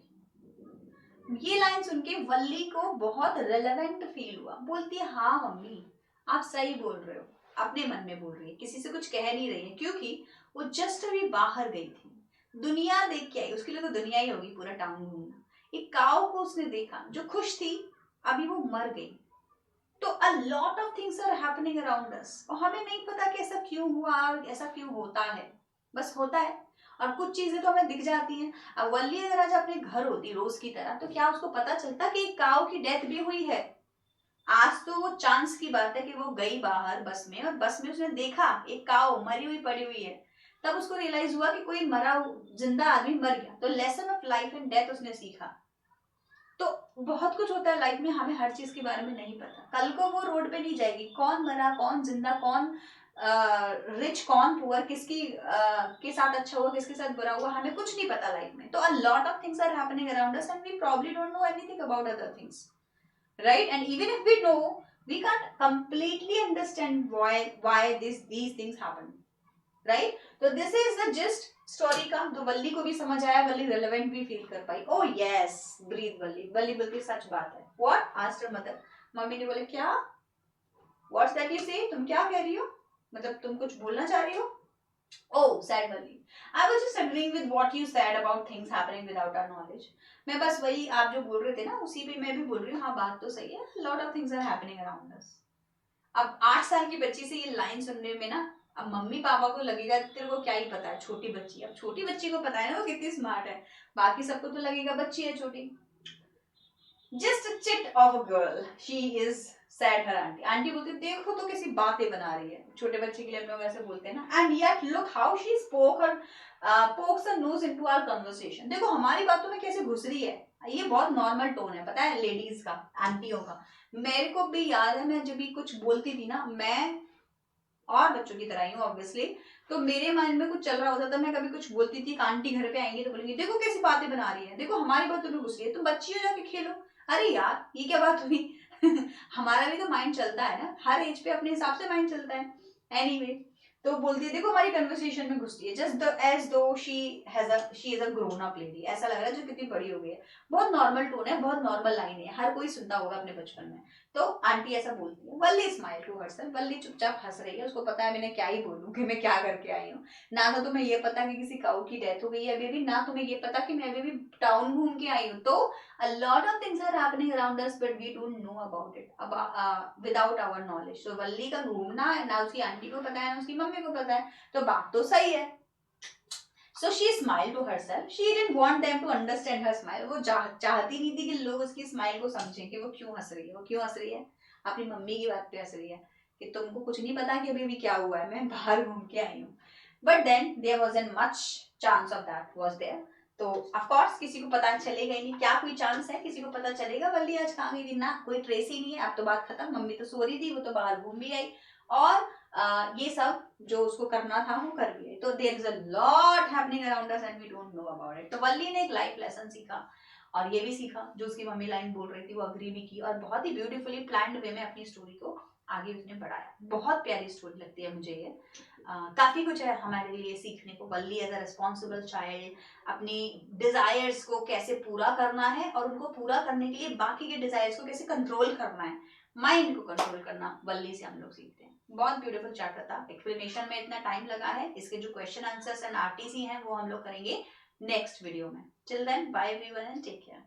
ये लाइन सुन के वल्ली को बहुत रेलेवेंट फील हुआ, बोलती है, हाँ मम्मी आप सही बोल रहे हो, अपने मन में बोल रही है, किसी से कुछ कह नहीं रही है, क्योंकि वो जस्ट अभी बाहर गई थी, दुनिया देख के आई, उसके लिए तो दुनिया ही होगी, पूरा टाउन घूमना। एक काऊ को उसने देखा जो खुश थी, अभी वो मर गई। तो a lot of things are happening around us, और हमें नहीं पता कि ऐसा क्यों हुआ और ऐसा क्यों होता है, बस होता है। और कुछ चीजें तो हमें दिख जाती हैं। अब वल्ली अगर आज अपने घर होती रोज की तरह, तो क्या उसको पता चलता कि एक काऊ की डेथ भी हुई है? आज तो वो चांस की बात है कि वो गई बाहर बस में, और बस में उसने देखा एक काऊ मरी हुई पड़ी हुई है, तब उसको रियलाइज हुआ कि कोई जिंदा आदमी मर गया। तो lesson of life and death उसने सीखा। तो बहुत कुछ होता है लाइफ में, हमें हर चीज के बारे में नहीं पता। कल को वो रोड पे नहीं जाएगी, कौन मरा कौन जिंदा, कौन रिच कौन पुअर, किसकी के साथ अच्छा हुआ किसके साथ बुरा हुआ, हमें कुछ नहीं पता लाइफ में। तो a lot of things are happening around us and we probably don't know anything about other things, right? And even if we know, we can't completely understand why these things happen, right? तो this is the just story का, तो वल्ली को भी समझ आया, वल्ली relevant भी feel कर पाई। ओ yes, breathe वल्ली, वल्ली बोलती सच बात है। What asked her mother, mummy ने बोले क्या, व्हाट्स दैट यू से, तुम क्या कह रही हो, मतलब तुम कुछ बोलना चाह रही हो? Oh, said Valli. I was just agreeing with what you said about things happening without our knowledge. मैं बस वही आप जो बोल रहे थे ना, उसी पे मैं भी बोल रही हूँ, हाँ बात तो सही है, lot of things are happening around us. अब 8 साल की बच्ची से ये लाइन सुनने में ना, अब मम्मी पापा को लगेगा तेरे को क्या ही पता है, छोटी बच्ची। अब छोटी बच्ची को पता है ना वो कितनी स्मार्ट है, बाकी सबको तो लगेगा बच्ची है छोटी। Just a chit of a girl, she is sad her aunty. Aunty बोलती देखो तो कैसी बातें बना रही है, छोटे बच्चे के लिए हम लोग ऐसे बोलते हैं ना। And yet look how she spoke her pokes her nose into our conversation। देखो हमारी बातों में कैसे घुस रही है। ये बहुत नॉर्मल टोन है, पता है, लेडीज का, आंटियों का। मेरे को भी याद है, मैं जब भी कुछ बोलती थी ना, मैं और बच्चों की तरह ही हूँ ऑब्वियसली, तो मेरे माइंड में कुछ चल रहा होता था, मैं कभी कुछ बोलती थी, आंटी घर पे आएंगी तो बोलेंगी देखो कैसी बातें बना रही है, देखो हमारी बातों में घुस रही है, तुम बच्ची हो जाके खेलो। अरे यार ये क्या बात हुई। हमारा भी तो माइंड चलता है ना, हर एज पे अपने हिसाब से माइंड चलता है। एनीवे, तो बोलती है देखो हमारी कन्वर्सेशन में घुसती है, जस्ट एज दो she is a grown up lady. ऐसा लग रहा है जो कितनी बड़ी हो गई है। बहुत नॉर्मल टोन है, बहुत नॉर्मल लाइन है, हर कोई सुनता होगा अपने बचपन में। तो आंटी ऐसा बोलती है। वल्ली स्माइल टू हरसेल्फ। वल्ली चुपचाप हंस रही है, उसको पता है मैंने क्या ही बोलूं, कि मैं क्या करके आई हूँ। ना तो तुम्हें ये पता कि किसी काऊ की डेथ हो गई है अभी अभी, ना तुम्हें ये पता कि मैं अभी अभी टाउन घूम के आई हूँ। तो a lot of things are happening around us but we don't know about it, without our knowledge। तो वल्ली का घूमना ना उसकी आंटी को पता है ना उसकी मम्मी को पता है, तो बात तो सही है। So she smiled to herself. She didn't want them to understand her smile। वो चाहती नहीं थी कि लोग उसकी स्माइल को समझें कि वो क्यों हंस रही है। वो क्यों हंस रही है? अपनी मम्मी की बात पे हंस रही है कि तुमको कुछ नहीं पता कि अभी अभी क्या हुआ है, मैं बाहर घूम के आई हूँ। But then there wasn't much chance of that was there. तो ऑफ कोर्स किसी को पता चलेगा ही नहीं, क्या कोई चांस है किसी को पता चलेगा वल्ली आज कहाँ गई थी? ना, कोई ट्रेस ही नहीं है। अब तो बात खत्म, मम्मी तो सो रही थी, वो तो बाहर घूम भी आई, और ये सब जो उसको करना था वो कर भी। तो there is a lot happening around us and we don't know about it. तो वल्ली ने एक लाइफ लेसन सीखा, और ये भी सीखा जो उसकी मम्मी लाइन बोल रही थी वो अग्री भी की, और बहुत ही ब्यूटीफुली प्लान्ड वे में अपनी स्टोरी को आगे उसने बढ़ाया। बहुत प्यारी स्टोरी लगती है मुझे ये। काफी कुछ है हमारे लिए सीखने को। वल्ली एज अ रिस्पॉन्सिबल चाइल्ड अपनी डिजायर्स को कैसे पूरा करना है, और उनको पूरा करने के लिए बाकी के डिजायर्स को कैसे कंट्रोल करना है, माइंड को कंट्रोल करना, वल्ली से हम लोग सीखते हैं। बहुत ब्यूटीफुल चैप्टर था। एक्सप्लेनेशन में इतना टाइम लगा है, इसके जो क्वेश्चन आंसर्स एंड आरटीसी हैं वो हम लोग करेंगे नेक्स्ट वीडियो में। Till then bye everyone and take care.